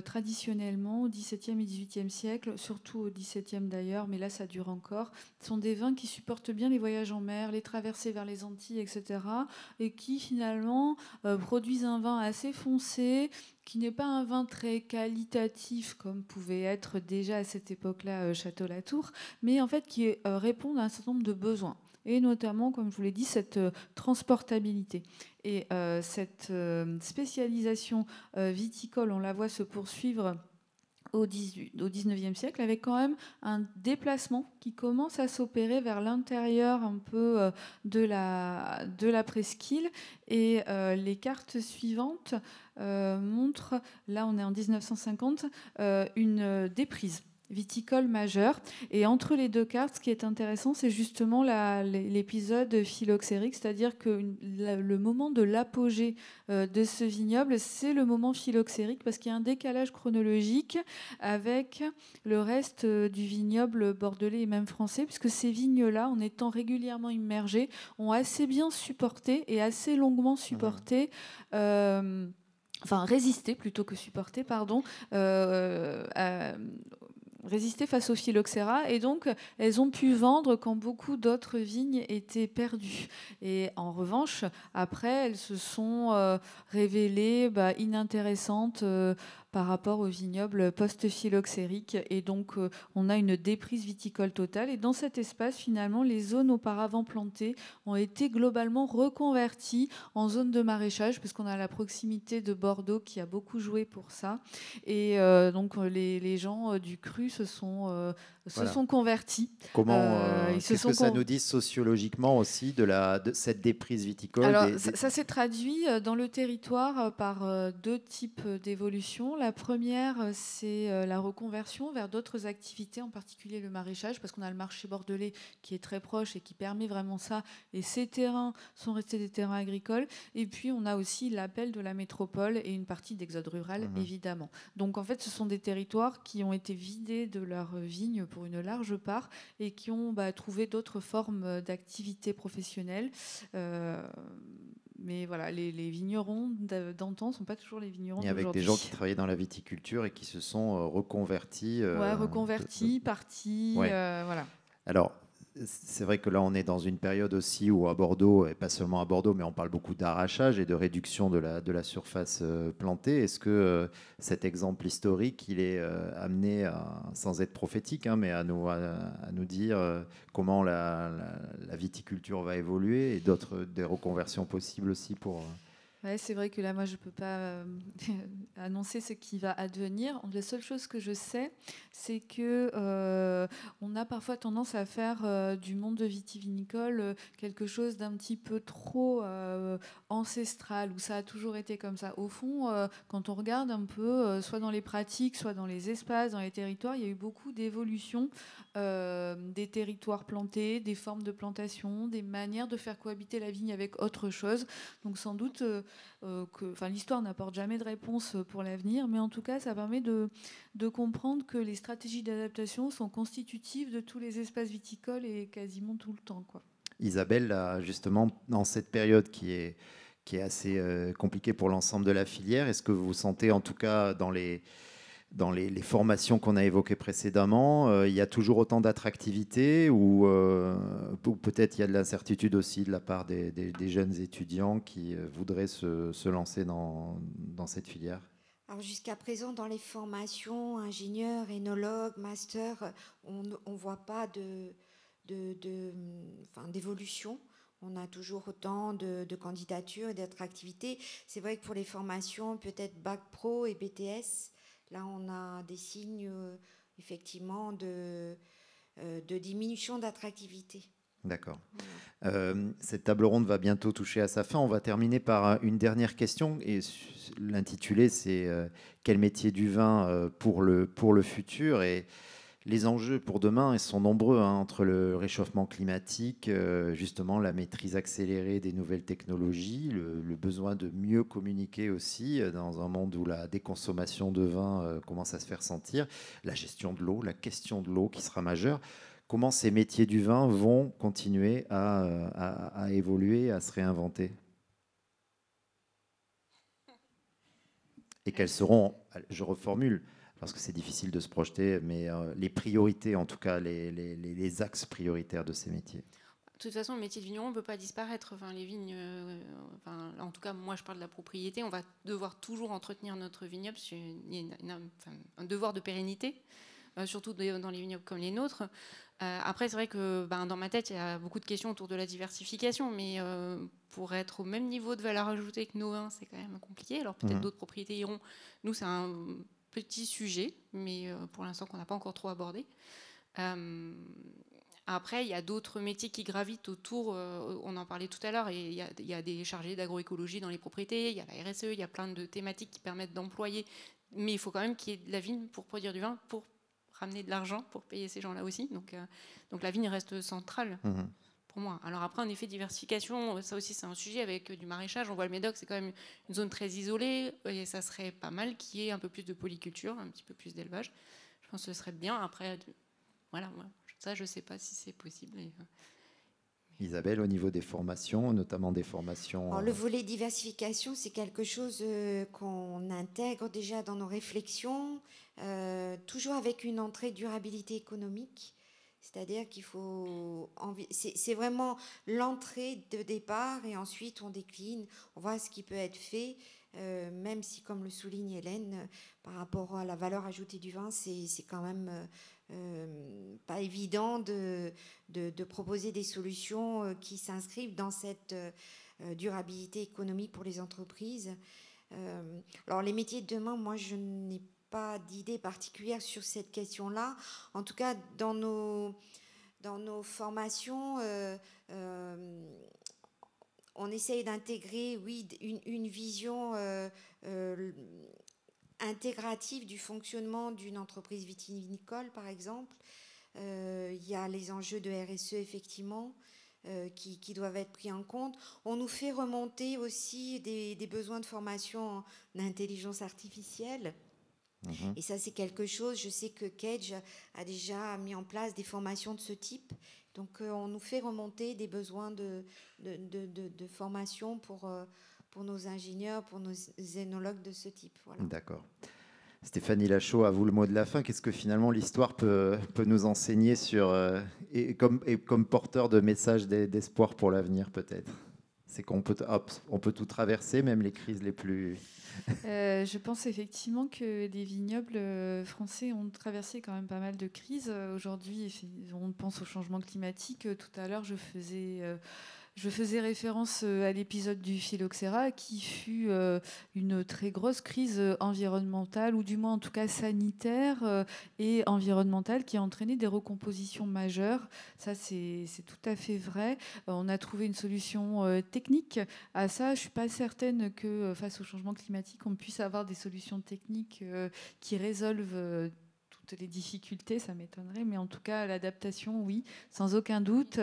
Traditionnellement, au XVIIe et XVIIIe siècle, surtout au XVIIe d'ailleurs, mais là ça dure encore, sont des vins qui supportent bien les voyages en mer, les traversées vers les Antilles, etc. et qui finalement produisent un vin assez foncé, qui n'est pas un vin très qualitatif comme pouvait être déjà à cette époque-là Château-Latour, mais en fait qui répond à un certain nombre de besoins. Et notamment, comme je vous l'ai dit, cette transportabilité. Et cette spécialisation viticole, on la voit se poursuivre au XIXe siècle, avec quand même un déplacement qui commence à s'opérer vers l'intérieur un peu de la presqu'île. Et les cartes suivantes montrent, là on est en 1950, une déprise viticole majeure. Et entre les deux cartes, ce qui est intéressant, c'est justement l'épisode phylloxérique, c'est-à-dire que le moment de l'apogée de ce vignoble, c'est le moment phylloxérique, parce qu'il y a un décalage chronologique avec le reste du vignoble bordelais et même français, puisque ces vignes-là, en étant régulièrement immergées, ont assez bien supporté et assez longuement supporté résister plutôt que supporter, résister face au phylloxéra, et donc elles ont pu vendre quand beaucoup d'autres vignes étaient perdues. Et en revanche, après, elles se sont révélées inintéressantes par rapport au vignoble post-phylloxérique, et donc on a une déprise viticole totale. Et dans cet espace, finalement, les zones auparavant plantées ont été globalement reconverties en zones de maraîchage, parce qu'on a la proximité de Bordeaux qui a beaucoup joué pour ça. Et donc les gens du cru se sont convertis.
Qu'est-ce que ça nous dit sociologiquement aussi de cette déprise viticole?
Alors, ça s'est traduit dans le territoire par deux types d'évolutions. La première, c'est la reconversion vers d'autres activités, en particulier le maraîchage, parce qu'on a le marché bordelais qui est très proche et qui permet vraiment ça. Et ces terrains sont restés des terrains agricoles. Et puis, on a aussi l'appel de la métropole et une partie d'exode rural, évidemment. Donc, en fait, ce sont des territoires qui ont été vidés de leurs vignes pour une large part et qui ont trouvé d'autres formes d'activité professionnelle. Mais voilà, les vignerons d'antan ne sont pas toujours les vignerons d'aujourd'hui.
Avec des gens qui travaillaient dans la viticulture et qui se sont reconvertis.
Partis,
ouais.
Voilà.
Alors, c'est vrai que là, on est dans une période aussi où à Bordeaux, et pas seulement à Bordeaux, mais on parle beaucoup d'arrachage et de réduction de la surface plantée. Est-ce que cet exemple historique, il est amené, sans être prophétique, mais à nous dire comment la viticulture va évoluer et des reconversions possibles aussi pour...
Ouais, c'est vrai que là, moi, je ne peux pas annoncer ce qui va advenir. La seule chose que je sais, c'est que on a parfois tendance à faire du monde vitivinicole quelque chose d'un petit peu trop ancestral, où ça a toujours été comme ça. Au fond, quand on regarde un peu, soit dans les pratiques, soit dans les espaces, dans les territoires, il y a eu beaucoup d'évolutions des territoires plantés, des formes de plantation, des manières de faire cohabiter la vigne avec autre chose. Donc sans doute... l'histoire n'apporte jamais de réponse pour l'avenir, mais en tout cas, ça permet de comprendre que les stratégies d'adaptation sont constitutives de tous les espaces viticoles et quasiment tout le temps, quoi.
Isabelle, justement, dans cette période qui est assez compliquée pour l'ensemble de la filière, est-ce que vous sentez, en tout cas dans les formations qu'on a évoquées précédemment, il y a toujours autant d'attractivité ou peut-être il y a de l'incertitude aussi de la part des jeunes étudiants qui voudraient se lancer dans cette filière?
Alors jusqu'à présent, dans les formations, ingénieurs, énologues, masters, on ne voit pas d'évolution. On a toujours autant de candidatures et d'attractivité. C'est vrai que pour les formations, peut-être Bac Pro et BTS, là, on a des signes, effectivement, de diminution d'attractivité.
D'accord. Cette table ronde va bientôt toucher à sa fin. On va terminer par une dernière question. Et l'intitulé, c'est quel métier du vin pour le futur? Et les enjeux pour demain, ils sont nombreux, entre le réchauffement climatique, justement la maîtrise accélérée des nouvelles technologies, le besoin de mieux communiquer aussi dans un monde où la déconsommation de vin commence à se faire sentir, la gestion de l'eau, la question de l'eau qui sera majeure. Comment ces métiers du vin vont continuer à évoluer, à se réinventer? Et quelles seront, je reformule, parce que c'est difficile de se projeter, mais les priorités, en tout cas les axes prioritaires de ces métiers?
De toute façon, le métier de vigneron ne peut pas disparaître. Les vignes, en tout cas, moi je parle de la propriété, on va devoir toujours entretenir notre vignoble, il y a un devoir de pérennité, surtout dans les vignobles comme les nôtres. Après, c'est vrai que dans ma tête, il y a beaucoup de questions autour de la diversification, mais pour être au même niveau de valeur ajoutée que nos vins, c'est quand même compliqué. Alors peut-être d'autres propriétés iront. Nous, c'est un petit sujet, mais pour l'instant qu'on n'a pas encore trop abordé. Après, il y a d'autres métiers qui gravitent autour, on en parlait tout à l'heure, et il y a des chargés d'agroécologie dans les propriétés, il y a la RSE, il y a plein de thématiques qui permettent d'employer, mais il faut quand même qu'il y ait de la vigne pour produire du vin, pour ramener de l'argent, pour payer ces gens-là aussi. Donc la vigne reste centrale pour moi. Alors après, en effet, diversification, ça aussi c'est un sujet avec du maraîchage. On voit le Médoc, c'est quand même une zone très isolée, et ça serait pas mal qu'il y ait un peu plus de polyculture, un petit peu plus d'élevage. Je pense que ce serait bien. Après, voilà, ça, je ne sais pas si c'est possible.
Isabelle, au niveau des formations, notamment des formations...
Alors, le volet diversification, c'est quelque chose qu'on intègre déjà dans nos réflexions, toujours avec une entrée durabilité économique. C'est-à-dire qu'il faut... C'est vraiment l'entrée de départ et ensuite on décline, on voit ce qui peut être fait, même si, comme le souligne Hélène, par rapport à la valeur ajoutée du vin, c'est quand même... pas évident de proposer des solutions qui s'inscrivent dans cette durabilité économique pour les entreprises. Alors les métiers de demain, moi je n'ai pas d'idée particulière sur cette question-là. En tout cas, dans nos formations, on essaye d'intégrer, oui, une vision intégrative du fonctionnement d'une entreprise vitivinicole, par exemple. Il y a les enjeux de RSE, effectivement, qui doivent être pris en compte. On nous fait remonter aussi des besoins de formation en intelligence artificielle. Et ça, c'est quelque chose, je sais que Kedge a déjà mis en place des formations de ce type. Donc, on nous fait remonter des besoins de formation pour nos ingénieurs, pour nos zénologues de ce type. Voilà.
D'accord. Stéphanie Lachaud, à vous le mot de la fin. Qu'est-ce que finalement l'histoire peut nous enseigner et comme porteur de messages d'espoir pour l'avenir, peut-être? C'est qu'on peut tout traverser, même les crises les plus...
Je pense effectivement que les vignobles français ont traversé quand même pas mal de crises. Aujourd'hui, on pense au changement climatique. Tout à l'heure, je faisais référence à l'épisode du phylloxéra qui fut une très grosse crise environnementale, ou du moins en tout cas sanitaire et environnementale, qui a entraîné des recompositions majeures. Ça, c'est tout à fait vrai. On a trouvé une solution technique à ça. Je ne suis pas certaine que face au changement climatique, on puisse avoir des solutions techniques qui résolvent toutes les difficultés, ça m'étonnerait, mais en tout cas l'adaptation, oui, sans aucun doute.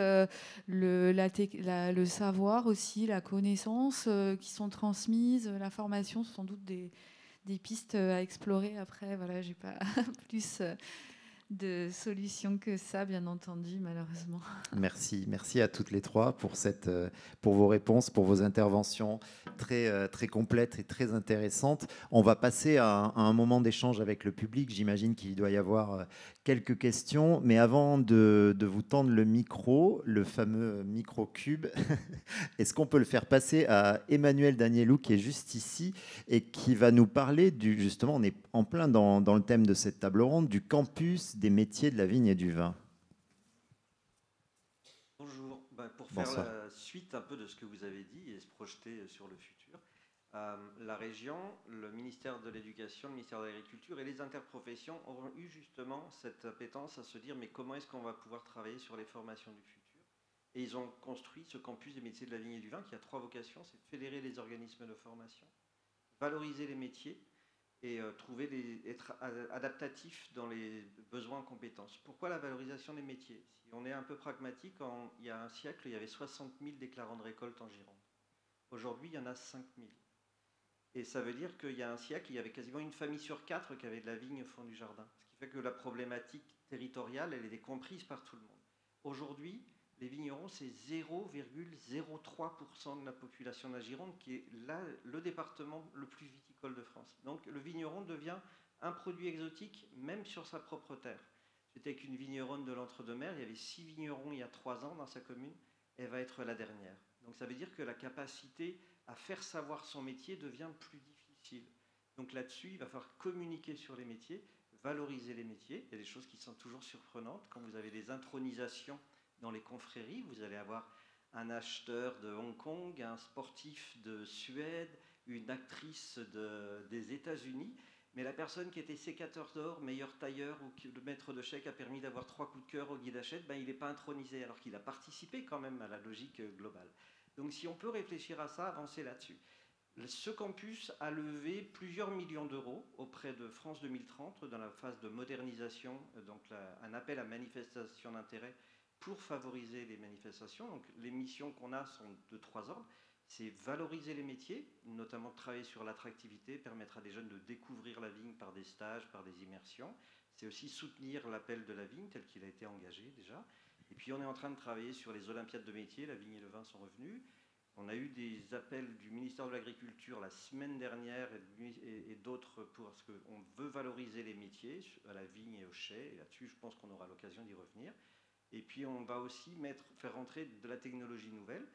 Le savoir aussi, la connaissance qui sont transmises, la formation, sont sans doute des pistes à explorer. Après, voilà, j'ai pas plus de solutions que ça, bien entendu, malheureusement.
Merci à toutes les trois pour vos réponses, pour vos interventions très complètes et très intéressantes. On va passer à un moment d'échange avec le public. J'imagine qu'il doit y avoir quelques questions, mais avant de vous tendre le micro, le fameux micro-cube, est-ce qu'on peut le faire passer à Emmanuel Danielou, qui est juste ici et qui va nous parler justement, on est en plein dans le thème de cette table ronde, du campus des métiers de la vigne et du vin.
Bonjour. Pour faire la suite un peu de ce que vous avez dit et se projeter sur le futur, la région, le ministère de l'Éducation, le ministère de l'Agriculture et les interprofessions auront eu justement cette appétence à se dire mais comment est-ce qu'on va pouvoir travailler sur les formations du futur? Et ils ont construit ce campus des métiers de la vigne et du vin qui a 3 vocations, c'est de fédérer les organismes de formation, valoriser les métiers et être adaptatif dans les besoins en compétences. Pourquoi la valorisation des métiers? Si on est un peu pragmatique, il y a un siècle, il y avait 60 000 déclarants de récolte en Gironde. Aujourd'hui, il y en a 5 000. Et ça veut dire qu'il y a un siècle, il y avait quasiment une famille sur 4 qui avait de la vigne au fond du jardin. Ce qui fait que la problématique territoriale, elle est comprise par tout le monde. Aujourd'hui, les vignerons, c'est 0,03% de la population de la Gironde, qui est là le département le plus viticole de France. Donc le vigneron devient un produit exotique, même sur sa propre terre. J'étais avec une vigneronne de l'Entre-deux-Mers, il y avait 6 vignerons il y a 3 ans dans sa commune, elle va être la dernière. Donc ça veut dire que la capacité à faire savoir son métier devient plus difficile. Donc là-dessus, il va falloir communiquer sur les métiers, valoriser les métiers. Il y a des choses qui sont toujours surprenantes. Quand vous avez des intronisations dans les confréries, vous allez avoir un acheteur de Hong Kong, un sportif de Suède, une actrice des États-Unis, mais la personne qui était sécateur d'or, meilleur tailleur ou le maître de chèque a permis d'avoir 3 coups de cœur au guide Hachette, il n'est pas intronisé alors qu'il a participé quand même à la logique globale. Donc si on peut réfléchir à ça, avancer là-dessus. Ce campus a levé plusieurs millions d'euros auprès de France 2030 dans la phase de modernisation, donc un appel à manifestation d'intérêt pour favoriser les manifestations. Donc, les missions qu'on a sont de 3 ordres. C'est valoriser les métiers, notamment travailler sur l'attractivité, permettre à des jeunes de découvrir la vigne par des stages, par des immersions. C'est aussi soutenir l'appel de la vigne tel qu'il a été engagé déjà. Et puis on est en train de travailler sur les Olympiades de métiers, la vigne et le vin sont revenus. On a eu des appels du ministère de l'Agriculture la semaine dernière et d'autres parce qu'on veut valoriser les métiers à la vigne et au chai. Et là-dessus, je pense qu'on aura l'occasion d'y revenir. Et puis on va aussi faire rentrer de la technologie nouvelle.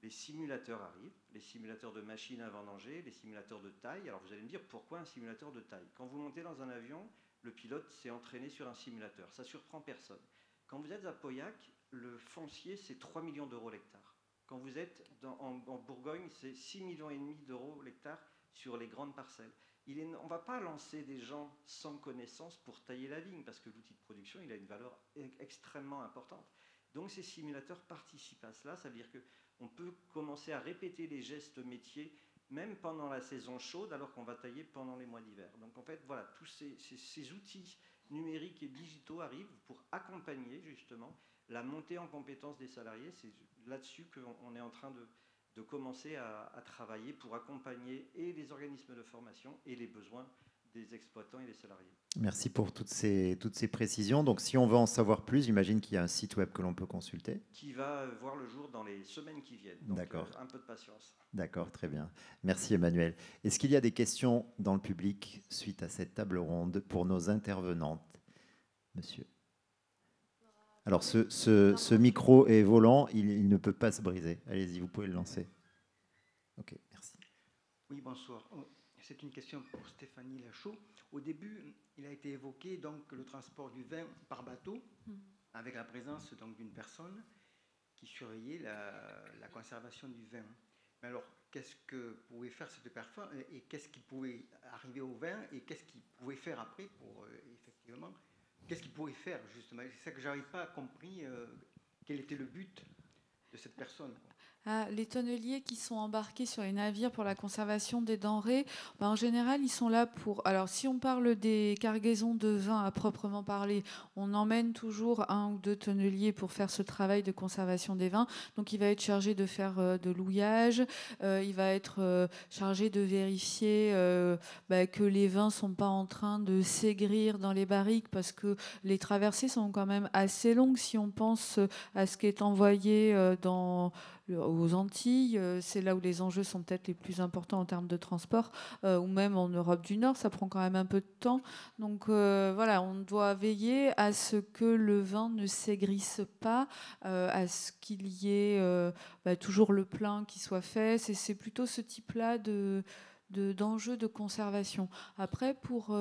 Les simulateurs arrivent, les simulateurs de machines à vendanger, les simulateurs de taille. Alors vous allez me dire, pourquoi un simulateur de taille? Quand vous montez dans un avion, le pilote s'est entraîné sur un simulateur. Ça ne surprend personne. Quand vous êtes à Pauillac, le foncier, c'est 3 millions d'euros l'hectare. Quand vous êtes en Bourgogne, c'est 6,5 millions d'euros l'hectare sur les grandes parcelles. on ne va pas lancer des gens sans connaissance pour tailler la vigne, parce que l'outil de production, il a une valeur extrêmement importante. Donc ces simulateurs participent à cela, ça veut dire qu'on peut commencer à répéter les gestes métiers, même pendant la saison chaude, alors qu'on va tailler pendant les mois d'hiver. Donc en fait, voilà, tous ces outils numériques et digitaux arrivent pour accompagner justement la montée en compétences des salariés. C'est là-dessus qu'on est en train de commencer à travailler pour accompagner et les organismes de formation et les besoins des exploitants et des salariés.
Merci pour toutes ces précisions. Donc, si on veut en savoir plus, j'imagine qu'il y a un site web que l'on peut consulter.
Qui va voir le jour dans les semaines qui viennent. Donc,
d'accord.
Un peu de patience.
D'accord, très bien. Merci Emmanuel. Est-ce qu'il y a des questions dans le public suite à cette table ronde pour nos intervenantes? Monsieur. Alors, ce micro est volant, il ne peut pas se briser. Allez-y, vous pouvez le lancer. Ok, merci.
Oui, bonsoir. C'est une question pour Stéphanie Lachaud. Au début, il a été évoqué donc, le transport du vin par bateau, avec la présence d'une personne qui surveillait la conservation du vin. Mais alors, qu'est-ce que pouvait faire cette personne et qu'est-ce qui pouvait arriver au vin et qu'est-ce qu'il pouvait faire après pour, effectivement, qu'est-ce qu'il pouvait faire, justement? C'est ça que je n'avais pas compris, quel était le but de cette personne, quoi.
Les tonneliers qui sont embarqués sur les navires pour la conservation des denrées, en général, ils sont là pour... Alors, si on parle des cargaisons de vin à proprement parler, on emmène toujours 1 ou 2 tonneliers pour faire ce travail de conservation des vins. Donc, il va être chargé de faire de l'ouillage, il va être chargé de vérifier que les vins ne sont pas en train de s'aigrir dans les barriques parce que les traversées sont quand même assez longues si on pense à ce qui est envoyé aux Antilles, c'est là où les enjeux sont peut-être les plus importants en termes de transport, ou même en Europe du Nord, ça prend quand même un peu de temps. Donc voilà, on doit veiller à ce que le vin ne s'aigrisse pas, à ce qu'il y ait toujours le plein qui soit fait. C'est plutôt ce type-là d'enjeux de conservation. Après, pour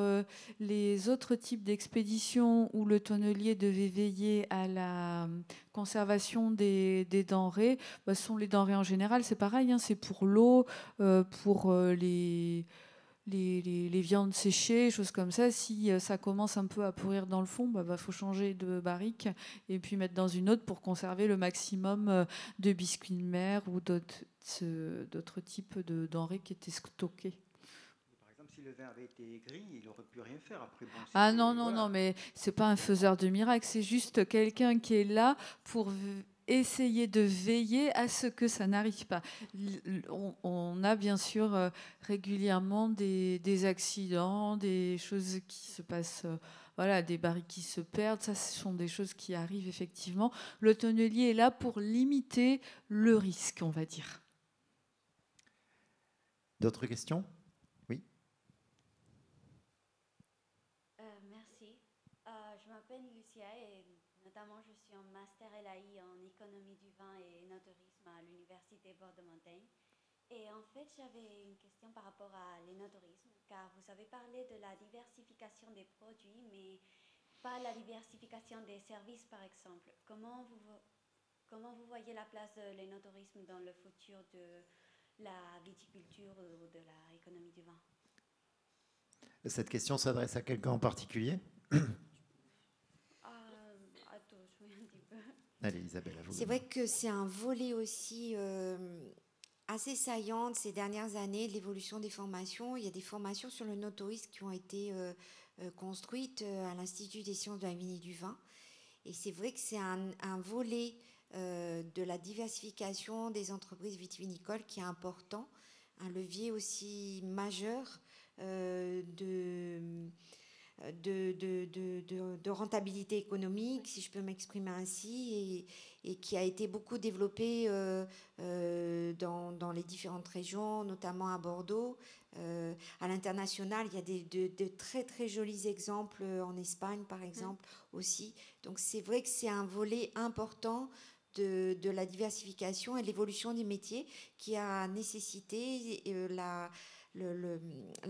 les autres types d'expéditions où le tonnelier devait veiller à la conservation des denrées, ce sont les denrées en général, c'est pareil, hein, c'est pour l'eau, pour les viandes séchées, choses comme ça. Si ça commence un peu à pourrir dans le fond, faut changer de barrique et puis mettre dans une autre pour conserver le maximum de biscuits de mer ou d'autres types de denrées qui étaient stockées.
Par exemple, si le vin avait été aigri, il n'aurait pu rien faire après.
Bon, non, mais c'est pas un faiseur de miracles, c'est juste quelqu'un qui est là pour essayer de veiller à ce que ça n'arrive pas. On a bien sûr régulièrement des accidents, des choses qui se passent, des barriques qui se perdent. Ça, ce sont des choses qui arrivent effectivement. Le tonnelier est là pour limiter le risque, on va dire.
D'autres questions? Oui.
Merci. Je m'appelle Lucia et notamment je suis en master LAI en économie du vin et œnotourisme à l'université Bordeaux-Montaigne. Et en fait, j'avais une question par rapport à l'œnotourisme, car vous avez parlé de la diversification des produits, mais pas la diversification des services, par exemple. Comment vous voyez la place de l'œnotourisme dans le futur de la viticulture ou de l'économie du vin?
Cette question s'adresse à quelqu'un en particulier?
À tous, oui, un petit peu.
Allez, Isabelle, à vous.
C'est vrai que c'est un volet aussi assez saillant de ces dernières années, de l'évolution des formations. Il y a des formations sur le no-tourisme qui ont été construites à l'Institut des sciences de la vigne et du vin. Et c'est vrai que c'est un volet de la diversification des entreprises vitivinicoles qui est important, un levier aussi majeur de rentabilité économique, si je peux m'exprimer ainsi, et qui a été beaucoup développé dans les différentes régions, notamment à Bordeaux. À l'international, il y a de très très jolis exemples en Espagne, par exemple, aussi. Donc c'est vrai que c'est un volet important de la diversification et l'évolution des métiers qui a nécessité la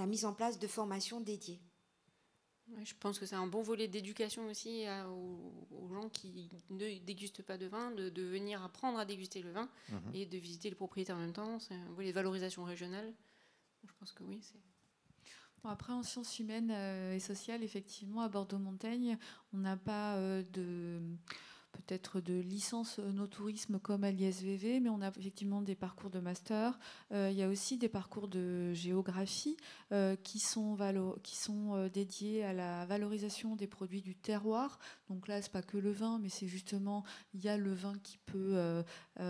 mise en place de formations dédiées.
Je pense que c'est un bon volet d'éducation aussi aux gens qui ne dégustent pas de vin, de venir apprendre à déguster le vin et de visiter le propriétaire en même temps. C'est un volet de valorisation régionale. Je pense que oui, c'est...
Après, en sciences humaines et sociales, effectivement, à Bordeaux-Montaigne, on n'a pas peut-être de licence no tourisme comme à l'ISVV, mais on a effectivement des parcours de master. Il y a aussi des parcours de géographie qui sont dédiés à la valorisation des produits du terroir. Donc là, c'est pas que le vin, mais c'est justement, il y a le vin qui peut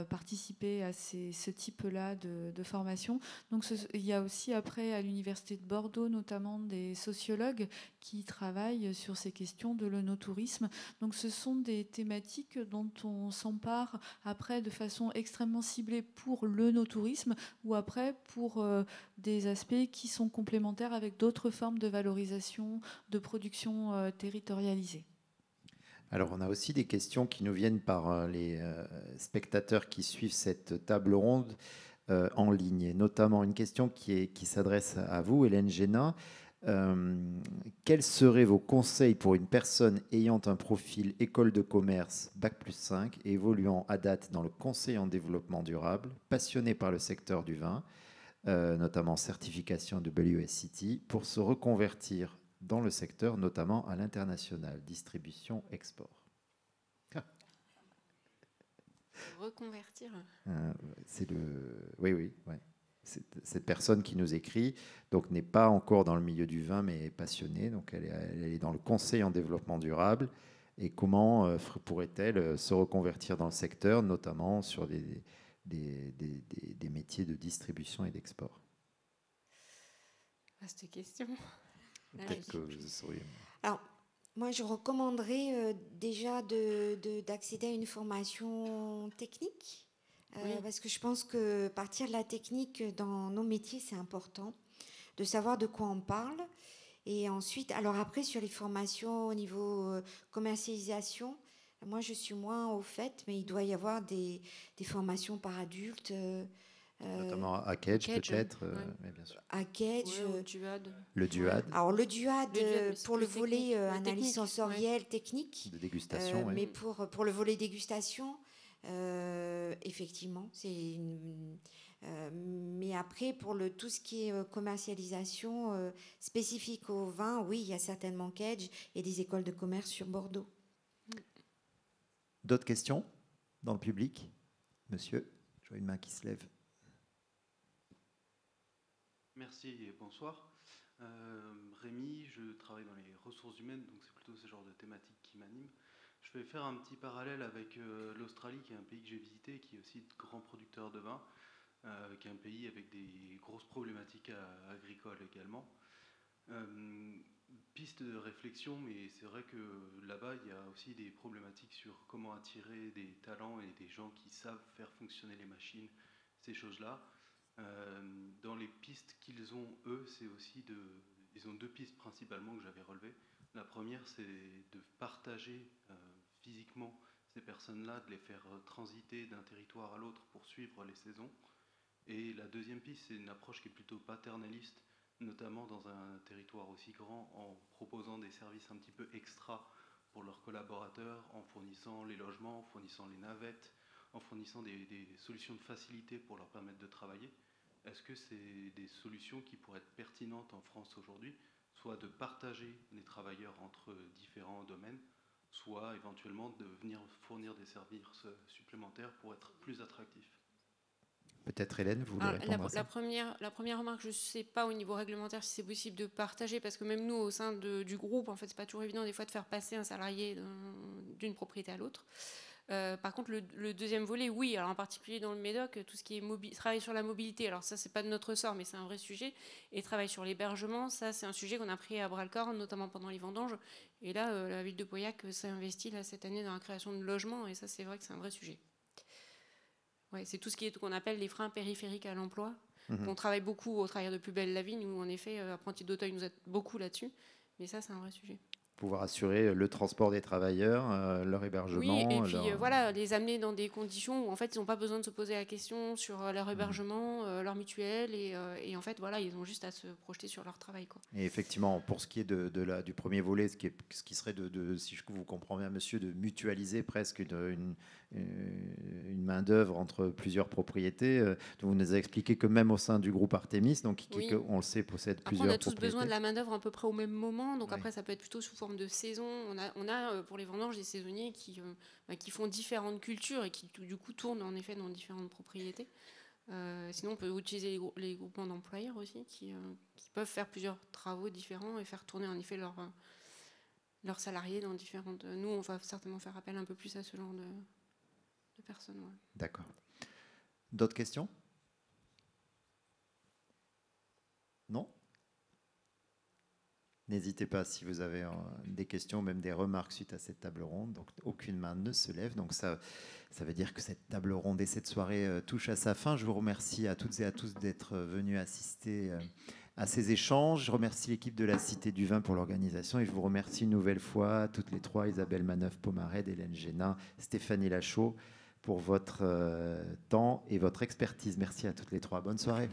participer à ce type-là de formation. Donc il y a aussi après à l'Université de Bordeaux, notamment des sociologues qui travaillent sur ces questions de l'œnotourisme. Donc ce sont des thématiques dont on s'empare après de façon extrêmement ciblée pour l'œnotourisme ou après pour des aspects qui sont complémentaires avec d'autres formes de valorisation, de production territorialisée.
Alors, on a aussi des questions qui nous viennent par les spectateurs qui suivent cette table ronde en ligne, et notamment une question qui s'adresse à vous, Hélène Génin. Quels seraient vos conseils pour une personne ayant un profil école de commerce Bac+5 et évoluant à date dans le conseil en développement durable, passionnée par le secteur du vin, notamment certification de WSET, pour se reconvertir dans le secteur, notamment à l'international, distribution, export?
Reconvertir.
C'est oui. Cette personne qui nous écrit donc n'est pas encore dans le milieu du vin, mais est passionnée. Donc elle est dans le conseil en développement durable. Et comment pourrait-elle se reconvertir dans le secteur, notamment sur des métiers de distribution et d'export?
Vaste question.
Peut-être que vous sauriez.
Alors, moi, je recommanderais déjà d'accéder à une formation technique. Parce que je pense que partir de la technique dans nos métiers, c'est important, de savoir de quoi on parle. Et ensuite, alors après, sur les formations au niveau commercialisation, moi, je suis moins au fait, mais il doit y avoir des formations par adultes.
Notamment à Kedge, peut-être. Mais bien sûr.
À Kedge.
Le DUAD.
Alors, le DUAD, pour le volet analyse
technique,
sensorielle, technique.
De dégustation,
mais pour le volet dégustation, effectivement, mais après, pour tout ce qui est commercialisation spécifique au vin, oui, il y a certainement Kedge et des écoles de commerce sur Bordeaux.
D'autres questions dans le public? Monsieur, je vois une main qui se lève.
Merci et bonsoir. Rémi, je travaille dans les ressources humaines, donc c'est plutôt ce genre de thématique qui m'anime. Je vais faire un petit parallèle avec l'Australie, qui est un pays que j'ai visité, qui est aussi grand producteur de vin, qui est un pays avec des grosses problématiques agricoles également. Piste de réflexion, mais c'est vrai que là-bas, il y a aussi des problématiques sur comment attirer des talents et des gens qui savent faire fonctionner les machines, ces choses-là. Dans les pistes qu'ils ont, eux, c'est aussi ils ont deux pistes principalement que j'avais relevées. La première, c'est de partager physiquement ces personnes-là, de les faire transiter d'un territoire à l'autre pour suivre les saisons. Et la deuxième piste, c'est une approche qui est plutôt paternaliste, notamment dans un territoire aussi grand, en proposant des services un petit peu extra pour leurs collaborateurs, en fournissant les logements, en fournissant les navettes, en fournissant des solutions de facilité pour leur permettre de travailler. Est-ce que c'est des solutions qui pourraient être pertinentes en France aujourd'hui, soit de partager les travailleurs entre différents domaines, soit éventuellement de venir fournir des services supplémentaires pour être plus attractifs?
Peut-être Hélène, vous voulez répondre à ça?
La première remarque, je ne sais pas au niveau réglementaire si c'est possible de partager, parce que même nous, au sein du groupe, en fait, c'est pas toujours évident des fois de faire passer un salarié d'une propriété à l'autre. Par contre, le deuxième volet, oui, alors en particulier dans le Médoc, tout ce qui est travail sur la mobilité, alors ça, c'est pas de notre ressort, mais c'est un vrai sujet. Et travail sur l'hébergement, ça, c'est un sujet qu'on a pris à bras-le-corps, notamment pendant les vendanges. Et là, la ville de Pauillac s'est investie là, cette année dans la création de logements, et ça, c'est vrai que c'est un vrai sujet. Ouais, c'est tout ce qu'on appelle les freins périphériques à l'emploi. On travaille beaucoup au travers de Plus belle la vigne, où en effet, Apprentis d'Auteuil nous aide beaucoup là-dessus. Mais ça, c'est un vrai sujet.
Pouvoir assurer le transport des travailleurs, leur hébergement.
Oui, et puis voilà, les amener dans des conditions où en fait ils n'ont pas besoin de se poser la question sur leur hébergement, leur mutuelle, et en fait voilà, ils ont juste à se projeter sur leur travail, quoi.
Et effectivement, pour ce qui est du premier volet, ce qui serait si je vous comprends bien, monsieur, de mutualiser presque une main-d'œuvre entre plusieurs propriétés. Vous nous avez expliqué que même au sein du groupe Artemis, donc, qui,
Oui.
on le sait, possède
Après,
plusieurs
on a tous
propriétés.
besoin de la main-d'œuvre à peu près au même moment. Donc
Ouais.
après, ça peut être plutôt sous forme de saison. On a pour les vendanges des saisonniers qui font différentes cultures et qui, du coup, tournent en effet dans différentes propriétés. Sinon, on peut utiliser les groupements d'employeurs aussi qui peuvent faire plusieurs travaux différents et faire tourner en effet leurs salariés dans différentes... Nous, on va certainement faire appel un peu plus à ce genre de personnes. Ouais.
D'accord. D'autres questions? Non? N'hésitez pas si vous avez des questions, même des remarques suite à cette table ronde. Donc, aucune main ne se lève. Donc, ça veut dire que cette table ronde et cette soirée touche à sa fin. Je vous remercie à toutes et à tous d'être venus assister à ces échanges. Je remercie l'équipe de la Cité du Vin pour l'organisation et je vous remercie une nouvelle fois, toutes les trois, Isabelle Manœuvre-Pomarède, Hélène Génin, Stéphanie Lachaud, pour votre temps et votre expertise. Merci à toutes les trois. Bonne soirée.